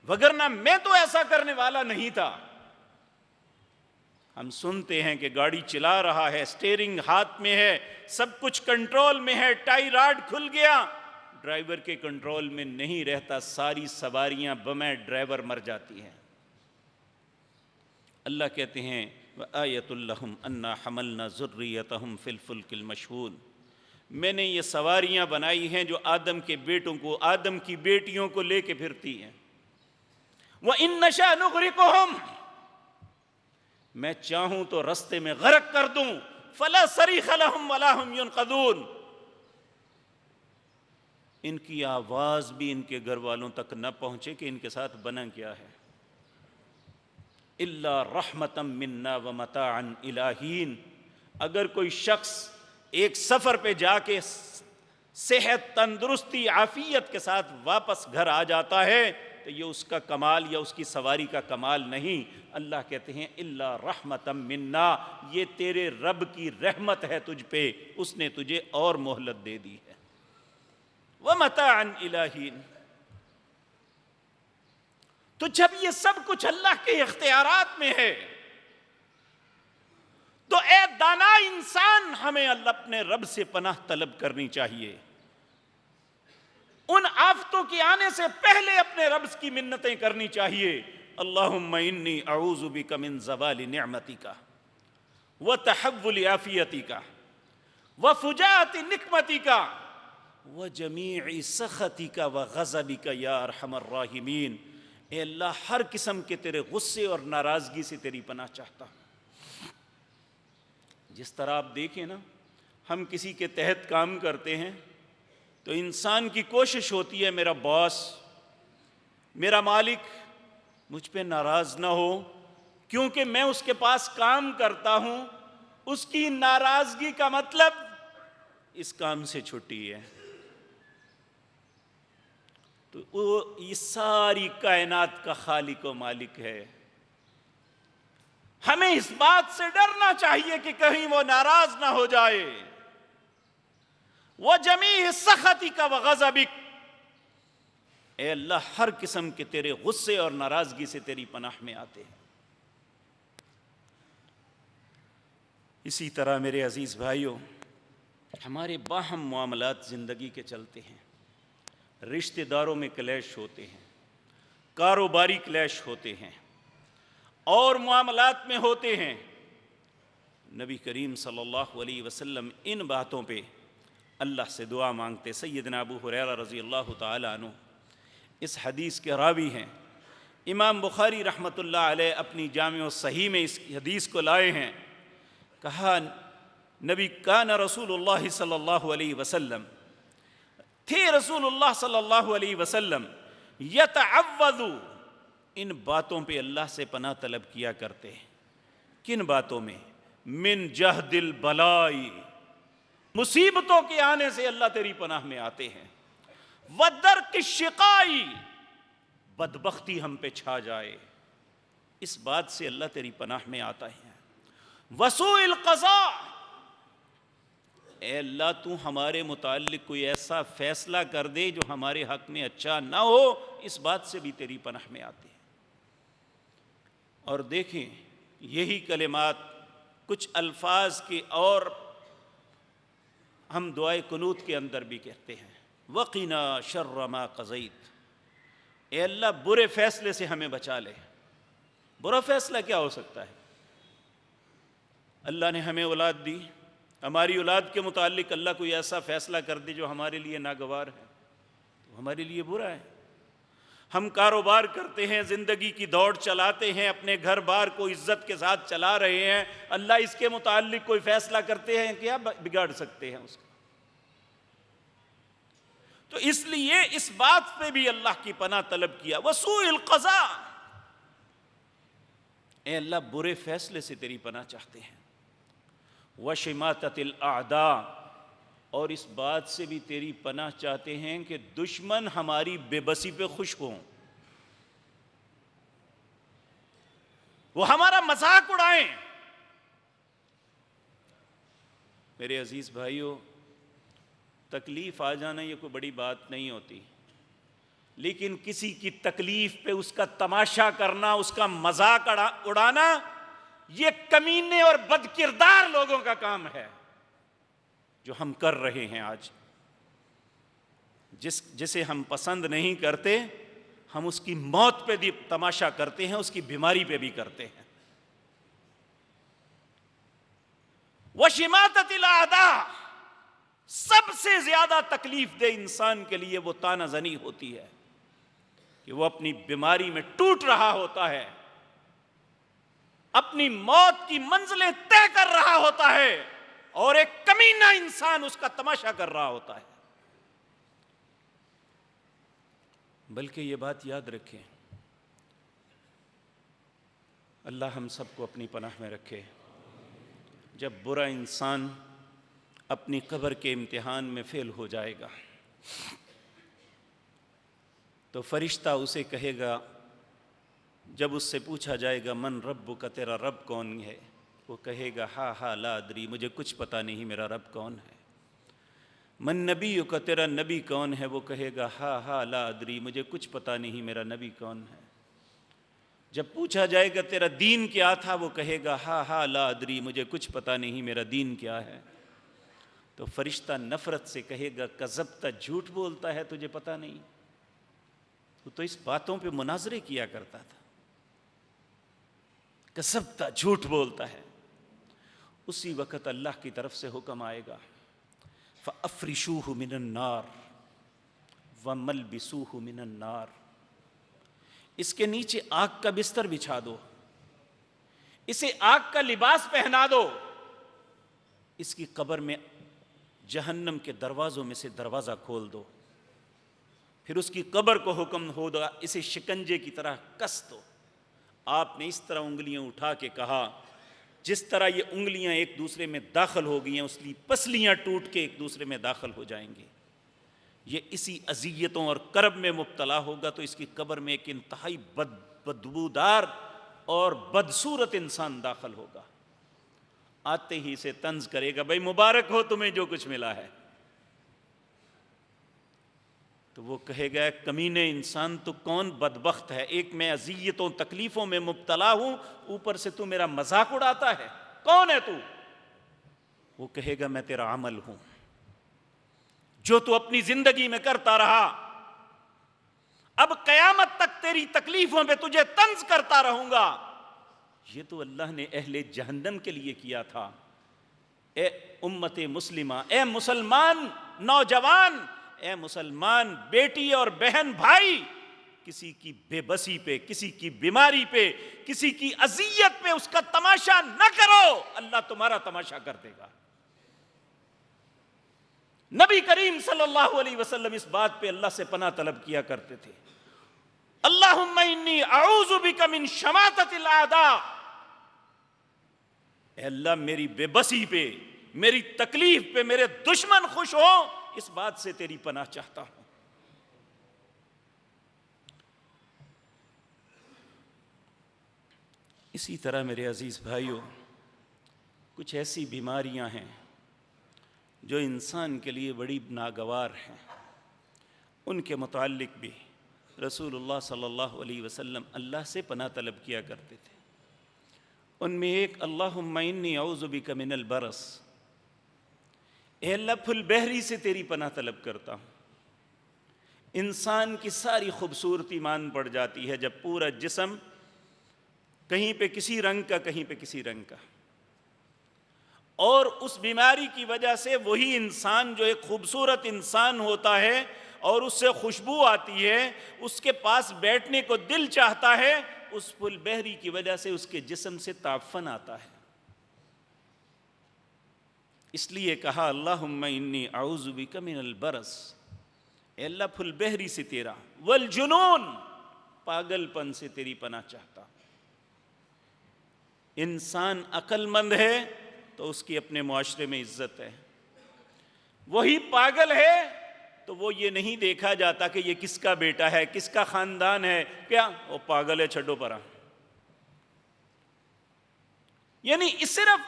وگرنہ میں تو ایسا کرنے والا نہیں تھا. ہم سنتے ہیں کہ گاڑی چلا رہا ہے، اسٹیئرنگ ہاتھ میں ہے، سب کچھ کنٹرول میں ہے، ٹائی راڈ کھل گیا، ڈرائیور کے کنٹرول میں نہیں رہتا، ساری سواریاں بمیں ڈرائیور مر جاتی ہیں. اللہ کہتے ہیں وَآیَةٌ لَّهُمْ أَنَّا حَمَلْنَا ذُرِّيَّتَهُمْ فِي الْفُلْكِ الْمَشْحُونِ. میں نے یہ سواریاں بنائی ہیں جو آدم کے بیٹوں کو، آدم کی بیٹیوں کو لے کے پھرتی ہیں. وَإِن نَّشَأْ نُغْرِقْهُمْ. میں چاہوں تو رستے میں غرق کر دوں. فَلَا صَرِيخَ لَهُمْ وَلَا هُمْ يُنْقَذُونَ. ان کی آواز بھی ان کے گھر والوں تک نہ پہنچے کہ ان کے ساتھ بنا کیا ہے. الا رحمتا منا ومتاعا الی حین. اگر کوئی شخص ایک سفر پہ جا کے صحت، تندرستی، عافیت کے ساتھ واپس گھر آ جاتا ہے تو یہ اس کا کمال یا اس کی سواری کا کمال نہیں. اللہ کہتے ہیں الا رحمتا منا، یہ تیرے رب کی رحمت ہے تجھ پہ، اس نے تجھے اور مہلت دے دی ہے. ومتاعا الی حین. تو جب یہ سب کچھ اللہ کے اختیارات میں ہے تو اے دانا انسان، ہمیں اللہ اپنے رب سے پناہ طلب کرنی چاہیے. ان آفتوں کے آنے سے پہلے اپنے رب کی منتیں کرنی چاہیے. اللہم انی اعوذ بک من زوال نعمتک وتحول عافیتک وفجاءۃ نقمتک وجمیع سخطک وغضبک یا ارحم الراحمین. اے اللہ، ہر قسم کے تیرے غصے اور ناراضگی سے تیری پناہ چاہتا ہوں. جس طرح آپ دیکھیں نا، ہم کسی کے تحت کام کرتے ہیں تو انسان کی کوشش ہوتی ہے میرا باس، میرا مالک مجھ پہ ناراض نہ ہو، کیونکہ میں اس کے پاس کام کرتا ہوں. اس کی ناراضگی کا مطلب اس کام سے چھٹی ہے. تو وہ یہ ساری کائنات کا خالق و مالک ہے. ہمیں اس بات سے ڈرنا چاہیے کہ کہیں وہ ناراض نہ ہو جائے. وَجَمِيعِ سَخَطِكَ وَغَضَبِكَ. اے اللہ، ہر قسم کے تیرے غصے اور ناراضگی سے تیری پناہ میں آتے ہیں. اسی طرح میرے عزیز بھائیوں، ہمارے باہم معاملات زندگی کے چلتے ہیں. رشتہ داروں میں کلیش ہوتے ہیں، کاروباری کلیش ہوتے ہیں، اور معاملات میں ہوتے ہیں. نبی کریم صلی اللہ علیہ وسلم ان باتوں پہ اللہ سے دعا مانگتے. سیدنا ابو ہریرہ رضی اللہ تعالی عنہ اس حدیث کے راوی ہیں. امام بخاری رحمۃ اللہ علیہ اپنی جامع الصحیح میں اس حدیث کو لائے ہیں. کہا نبی کان رسول اللہ صلی اللہ علیہ وسلم تھے رسول اللہ صلی اللہ علیہ وسلم یتعوذ، ان باتوں پہ اللہ سے پناہ طلب کیا کرتے ہیں. کن باتوں میں؟ من جہد البلائی، مصیبتوں کے آنے سے اللہ تیری پناہ میں آتے ہیں. ودرک الشقائی، بدبختی ہم پہ چھا جائے، اس بات سے اللہ تیری پناہ میں آتا ہے. وسوء القضاء، اے اللہ تو ہمارے متعلق کوئی ایسا فیصلہ کر دے جو ہمارے حق میں اچھا نہ ہو، اس بات سے بھی تیری پناہ میں آتے ہیں. اور دیکھیں یہی کلمات کچھ الفاظ کے اور ہم دعائے قنوت کے اندر بھی کہتے ہیں. وقنا شر ما قضیت، اے اللہ برے فیصلے سے ہمیں بچا لے. برا فیصلہ کیا ہو سکتا ہے؟ اللہ نے ہمیں اولاد دی، ہماری اولاد کے متعلق اللہ کوئی ایسا فیصلہ کر دے جو ہمارے لیے ناگوار ہے، تو ہمارے لیے برا ہے. ہم کاروبار کرتے ہیں، زندگی کی دوڑ چلاتے ہیں، اپنے گھر بار کو عزت کے ساتھ چلا رہے ہیں، اللہ اس کے متعلق کوئی فیصلہ کرتے ہیں، کیا بگاڑ سکتے ہیں اس کا؟ تو اس لیے اس بات پہ بھی اللہ کی پناہ طلب کیا. وسوء القضاء، اے اللہ برے فیصلے سے تیری پناہ چاہتے ہیں. وشماتۃ الاعداء، اور اس بات سے بھی تیری پناہ چاہتے ہیں کہ دشمن ہماری بے بسی پہ خوش ہوں، وہ ہمارا مذاق اڑائیں. میرے عزیز بھائیوں، تکلیف آ جانا یہ کوئی بڑی بات نہیں ہوتی، لیکن کسی کی تکلیف پہ اس کا تماشا کرنا، اس کا مذاق اڑانا، یہ کمینے اور بد کردار لوگوں کا کام ہے جو ہم کر رہے ہیں آج. جسے ہم پسند نہیں کرتے، ہم اس کی موت پہ بھی تماشا کرتے ہیں، اس کی بیماری پہ بھی کرتے ہیں. وشماتۃ الاعداء، سب سے زیادہ تکلیف دہ انسان کے لیے وہ طعنہ زنی ہوتی ہے کہ وہ اپنی بیماری میں ٹوٹ رہا ہوتا ہے، اپنی موت کی منزلیں طے کر رہا ہوتا ہے، اور ایک کمینہ انسان اس کا تماشا کر رہا ہوتا ہے. بلکہ یہ بات یاد رکھیں، اللہ ہم سب کو اپنی پناہ میں رکھے. جب برا انسان اپنی قبر کے امتحان میں فیل ہو جائے گا تو فرشتہ اسے کہے گا، جب اس سے پوچھا جائے گا من ربک، تیرا رب کون ہے، وہ کہے گا ہا ہا لا ادری، مجھے کچھ پتہ نہیں میرا رب کون ہے. من نبیک، تیرا نبی کون ہے، وہ کہے گا ہا ہا لا ادری، مجھے کچھ پتہ نہیں میرا نبی کون ہے. جب پوچھا جائے گا تیرا دین کیا تھا، وہ کہے گا ہا ہا لا ادری، مجھے کچھ پتہ نہیں میرا دین کیا ہے. تو فرشتہ نفرت سے کہے گا کذبت، جھوٹ بولتا ہے، تجھے پتہ نہیں. تو اس باتوں پہ مناظرے کیا کرتا تھا، کذبت، جھوٹ بولتا ہے. اسی وقت اللہ کی طرف سے حکم آئے گا فَأَفْرِشُوهُ مِنَ النَّارِ وَمَلْبِسُوهُ مِنَ النَّارِ، اس کے نیچے آگ کا بستر بچھا دو، اسے آگ کا لباس پہنا دو، اس کی قبر میں جہنم کے دروازوں میں سے دروازہ کھول دو، پھر اس کی قبر کو حکم ہوگا اسے شکنجے کی طرح کس دو. آپ نے اس طرح انگلیاں اٹھا کے کہا جس طرح یہ انگلیاں ایک دوسرے میں داخل ہو گئی ہیں، اس کی پسلیاں ٹوٹ کے ایک دوسرے میں داخل ہو جائیں گے. یہ اسی اذیتوں اور کرب میں مبتلا ہوگا تو اس کی قبر میں ایک انتہائی بدبودار اور بدصورت انسان داخل ہوگا. آتے ہی سے طنز کرے گا بھائی مبارک ہو تمہیں جو کچھ ملا ہے. تو وہ کہے گا کمینے انسان تو کون بدبخت ہے، ایک میں اذیتوں تکلیفوں میں مبتلا ہوں، اوپر سے تو میرا مذاق اڑاتا ہے، کون ہے تو؟ وہ کہے گا میں تیرا عمل ہوں جو تو اپنی زندگی میں کرتا رہا، اب قیامت تک تیری تکلیفوں پہ تجھے طنز کرتا رہوں گا. یہ تو اللہ نے اہل جہنم کے لیے کیا تھا. اے امت مسلمہ، اے مسلمان نوجوان، اے مسلمان بیٹی اور بہن بھائی، کسی کی بے بسی پہ، کسی کی بیماری پہ، کسی کی اذیت پہ اس کا تماشا نہ کرو، اللہ تمہارا تماشا کر دے گا. نبی کریم صلی اللہ علیہ وسلم اس بات پہ اللہ سے پناہ طلب کیا کرتے تھے، اللہم انی اعوذ بک من شماتۃ الاعداء، اے اللہ میری بے بسی پہ، میری تکلیف پہ میرے دشمن خوش ہو، اس بات سے تیری پناہ چاہتا ہوں۔ اسی طرح میرے عزیز بھائیوں، کچھ ایسی بیماریاں ہیں جو انسان کے لیے بڑی ناگوار ہیں، ان کے متعلق بھی رسول اللہ صلی اللہ علیہ وسلم اللہ سے پناہ طلب کیا کرتے تھے۔ ان میں ایک اللہم انی اعوذ بک من البرص، اے اللہ پھل بحری سے تیری پناہ طلب کرتا ہوں۔ انسان کی ساری خوبصورتی مان پڑ جاتی ہے جب پورا جسم کہیں پہ کسی رنگ کا، کہیں پہ کسی رنگ کا، اور اس بیماری کی وجہ سے وہی انسان جو ایک خوبصورت انسان ہوتا ہے اور اس سے خوشبو آتی ہے، اس کے پاس بیٹھنے کو دل چاہتا ہے، اس پھل بحری کی وجہ سے اس کے جسم سے تعفن آتا ہے۔ اس لیے کہا اللہم انی اعوذ بک من البرص، اے اللہ پھل بحری سے تیرا، والجنون، پاگل پن سے تیری پناہ چاہتا ہوں۔ انسان عقل مند ہے تو اس کی اپنے معاشرے میں عزت ہے، وہی پاگل ہے تو وہ یہ نہیں دیکھا جاتا کہ یہ کس کا بیٹا ہے، کس کا خاندان ہے، کیا وہ پاگل ہے چھڈو پرا۔ یعنی صرف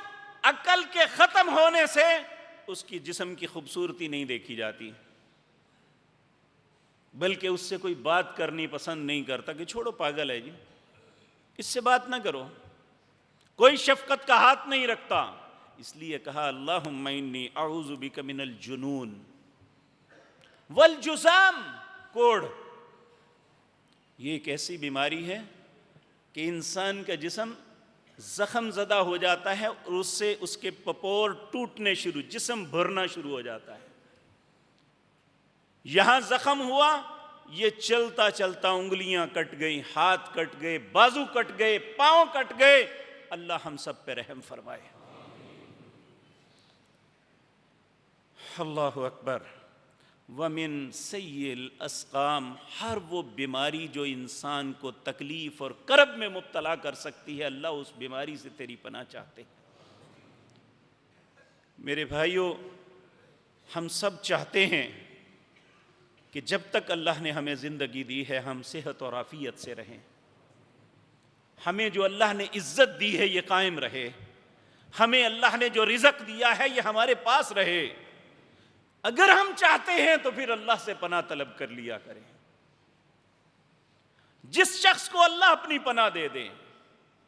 عقل کے ختم ہونے سے اس کی جسم کی خوبصورتی نہیں دیکھی جاتی، بلکہ اس سے کوئی بات کرنی پسند نہیں کرتا کہ چھوڑو پاگل ہے جی، اس سے بات نہ کرو، کوئی شفقت کا ہاتھ نہیں رکھتا۔ اس لیے کہا اللہم انی اعوذ بک من الجنون والجزام، کوڑھ، یہ ایک ایسی بیماری ہے کہ انسان کا جسم زخم زدہ ہو جاتا ہے اور اس سے اس کے پپور ٹوٹنے شروع، جسم بھرنا شروع ہو جاتا ہے۔ یہاں زخم ہوا، یہ چلتا چلتا انگلیاں کٹ گئیں، ہاتھ کٹ گئے، بازو کٹ گئے، پاؤں کٹ گئے۔ اللہ ہم سب پہ رحم فرمائے۔ اللہ اکبر۔ وَمِن سَيِّئِ الْأَسْقَامِ، ہر وہ بیماری جو انسان کو تکلیف اور کرب میں مبتلا کر سکتی ہے، اللہ اس بیماری سے تیری پناہ چاہتے ہیں۔ میرے بھائیوں، ہم سب چاہتے ہیں کہ جب تک اللہ نے ہمیں زندگی دی ہے ہم صحت اور عافیت سے رہیں، ہمیں جو اللہ نے عزت دی ہے یہ قائم رہے، ہمیں اللہ نے جو رزق دیا ہے یہ ہمارے پاس رہے۔ اگر ہم چاہتے ہیں تو پھر اللہ سے پناہ طلب کر لیا کریں۔ جس شخص کو اللہ اپنی پناہ دے دے،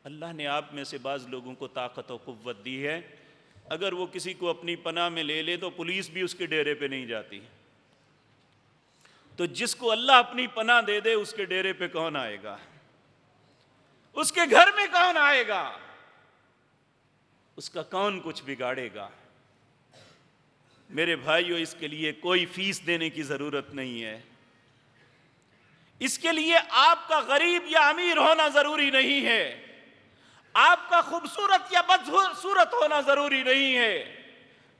اللہ نے آپ میں سے بعض لوگوں کو طاقت و قوت دی ہے، اگر وہ کسی کو اپنی پناہ میں لے لے تو پولیس بھی اس کے ڈیرے پہ نہیں جاتی، تو جس کو اللہ اپنی پناہ دے دے اس کے ڈیرے پہ کون آئے گا، اس کے گھر میں کون آئے گا، اس کا کون کچھ بگاڑے گا۔ میرے بھائیو، اس کے لیے کوئی فیس دینے کی ضرورت نہیں ہے، اس کے لیے آپ کا غریب یا امیر ہونا ضروری نہیں ہے، آپ کا خوبصورت یا بدصورت ہونا ضروری نہیں ہے،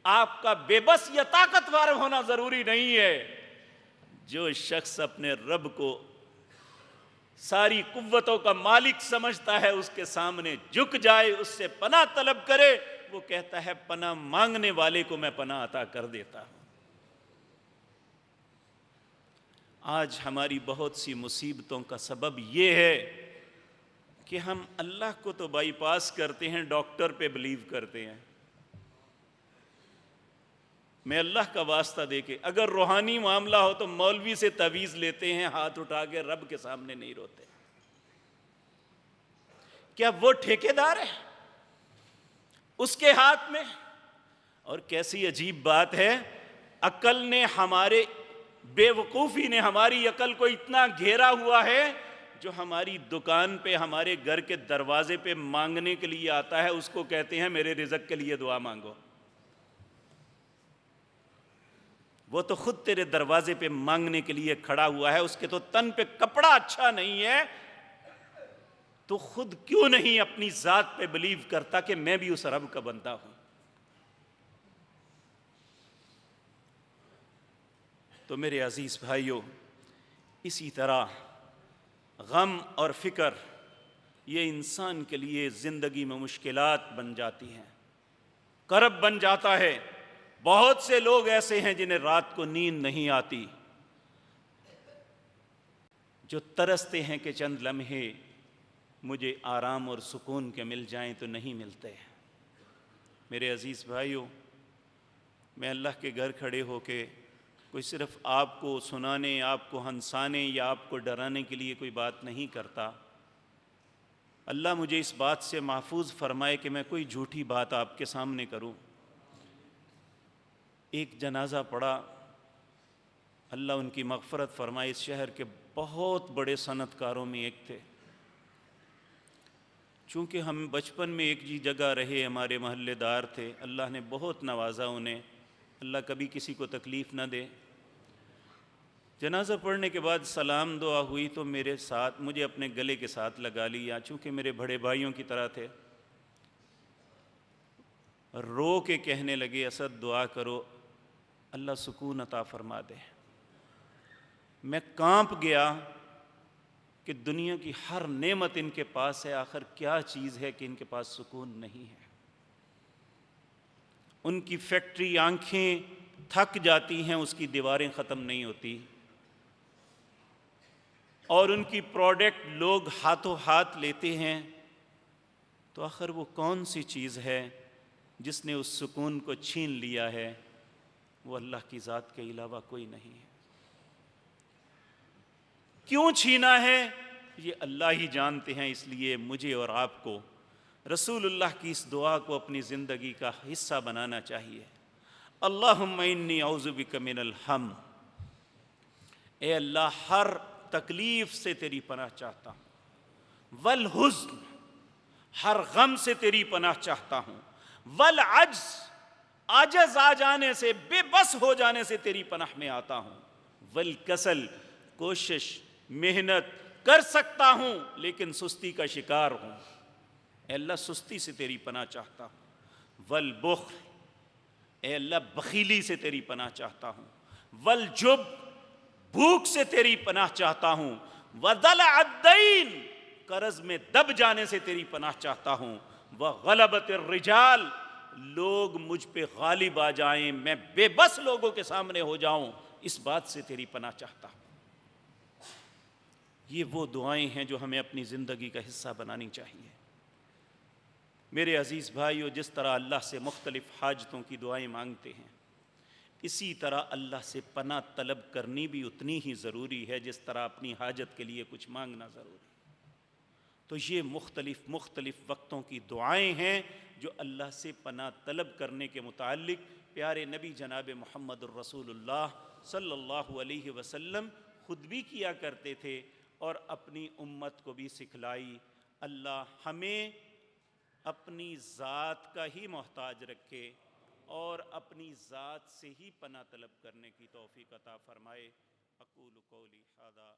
آپ کا بے بس یا طاقتور ہونا ضروری نہیں ہے۔ جو شخص اپنے رب کو ساری قوتوں کا مالک سمجھتا ہے، اس کے سامنے جھک جائے، اس سے پناہ طلب کرے، وہ کہتا ہے پناہ مانگنے والے کو میں پناہ عطا کر دیتا ہوں۔ آج ہماری بہت سی مصیبتوں کا سبب یہ ہے کہ ہم اللہ کو تو بائی پاس کرتے ہیں، ڈاکٹر پہ بلیو کرتے ہیں۔ میں اللہ کا واسطہ دے کے اگر روحانی معاملہ ہو تو مولوی سے تعویذ لیتے ہیں، ہاتھ اٹھا کے رب کے سامنے نہیں روتے۔ کیا وہ ٹھیکیدار ہے اس کے ہاتھ میں؟ اور کیسی عجیب بات ہے، عقل نے ہمارے بے وقوفی نے ہماری عقل کو اتنا گھیرا ہوا ہے، جو ہماری دکان پہ ہمارے گھر کے دروازے پہ مانگنے کے لیے آتا ہے اس کو کہتے ہیں میرے رزق کے لیے دعا مانگو۔ وہ تو خود تیرے دروازے پہ مانگنے کے لیے کھڑا ہوا ہے، اس کے تو تن پہ کپڑا اچھا نہیں ہے، تو خود کیوں نہیں اپنی ذات پہ بلیو کرتا کہ میں بھی اس رب کا بندہ ہوں؟ تو میرے عزیز بھائیوں، اسی طرح غم اور فکر یہ انسان کے لیے زندگی میں مشکلات بن جاتی ہیں، کرب بن جاتا ہے۔ بہت سے لوگ ایسے ہیں جنہیں رات کو نیند نہیں آتی، جو ترستے ہیں کہ چند لمحے مجھے آرام اور سکون کے مل جائیں تو نہیں ملتے۔ میرے عزیز بھائیوں، میں اللہ کے گھر کھڑے ہو کے کوئی صرف آپ کو سنانے، آپ کو ہنسانے یا آپ کو ڈرانے کے لیے کوئی بات نہیں کرتا۔ اللہ مجھے اس بات سے محفوظ فرمائے کہ میں کوئی جھوٹی بات آپ کے سامنے کروں۔ ایک جنازہ پڑا، اللہ ان کی مغفرت فرمائے، اس شہر کے بہت بڑے صنعت کاروں میں ایک تھے۔ چونکہ ہم بچپن میں ایک جگہ رہے، ہمارے محلے دار تھے، اللہ نے بہت نوازا انہیں، اللہ کبھی کسی کو تکلیف نہ دے۔ جنازہ پڑھنے کے بعد سلام دعا ہوئی تو میرے ساتھ مجھے اپنے گلے کے ساتھ لگا لیا، چونکہ میرے بڑے بھائیوں کی طرح تھے۔ رو کے کہنے لگے، اسد دعا کرو اللہ سکون عطا فرما دے۔ میں کانپ گیا کہ دنیا کی ہر نعمت ان کے پاس ہے، آخر کیا چیز ہے کہ ان کے پاس سکون نہیں ہے۔ ان کی فیکٹری آنکھیں تھک جاتی ہیں، اس کی دیواریں ختم نہیں ہوتی، اور ان کی پروڈکٹ لوگ ہاتھوں ہاتھ لیتے ہیں، تو آخر وہ کون سی چیز ہے جس نے اس سکون کو چھین لیا ہے؟ وہ اللہ کی ذات کے علاوہ کوئی نہیں ہے۔ کیوں چھینا ہے یہ اللہ ہی جانتے ہیں، اس لیے مجھے اور آپ کو رسول اللہ کی اس دعا کو اپنی زندگی کا حصہ بنانا چاہیے۔ اللہم انی اعوذ بک من الہم، اے اللہ ہر تکلیف سے تیری پناہ چاہتا ہوں، والحزن، ہر غم سے تیری پناہ چاہتا ہوں، والعجز، عاجز آ جانے سے، بے بس ہو جانے سے تیری پناہ میں آتا ہوں، والکسل، کوشش محنت کر سکتا ہوں لیکن سستی کا شکار ہوں، اے اللہ سستی سے تیری پناہ چاہتا ہوں، والبخل، اے اللہ بخیلی سے تیری پناہ چاہتا ہوں، والجب، بھوک سے تیری پناہ چاہتا ہوں، وضلع الدین، قرض میں دب جانے سے تیری پناہ چاہتا ہوں، وغلبۃ الرجال، لوگ مجھ پہ غالب آ جائیں، میں بے بس لوگوں کے سامنے ہو جاؤں، اس بات سے تیری پناہ چاہتا ہوں۔ یہ وہ دعائیں ہیں جو ہمیں اپنی زندگی کا حصہ بنانی چاہیے۔ میرے عزیز بھائیو، جس طرح اللہ سے مختلف حاجتوں کی دعائیں مانگتے ہیں، اسی طرح اللہ سے پناہ طلب کرنی بھی اتنی ہی ضروری ہے جس طرح اپنی حاجت کے لیے کچھ مانگنا ضروری ہے۔ تو یہ مختلف وقتوں کی دعائیں ہیں جو اللہ سے پناہ طلب کرنے کے متعلق پیارے نبی جناب محمد الرسول اللہ صلی اللہ علیہ وسلم خود بھی کیا کرتے تھے اور اپنی امت کو بھی سکھلائی۔ اللہ ہمیں اپنی ذات کا ہی محتاج رکھے اور اپنی ذات سے ہی پناہ طلب کرنے کی توفیق عطا فرمائے۔ اقول قولی ھذا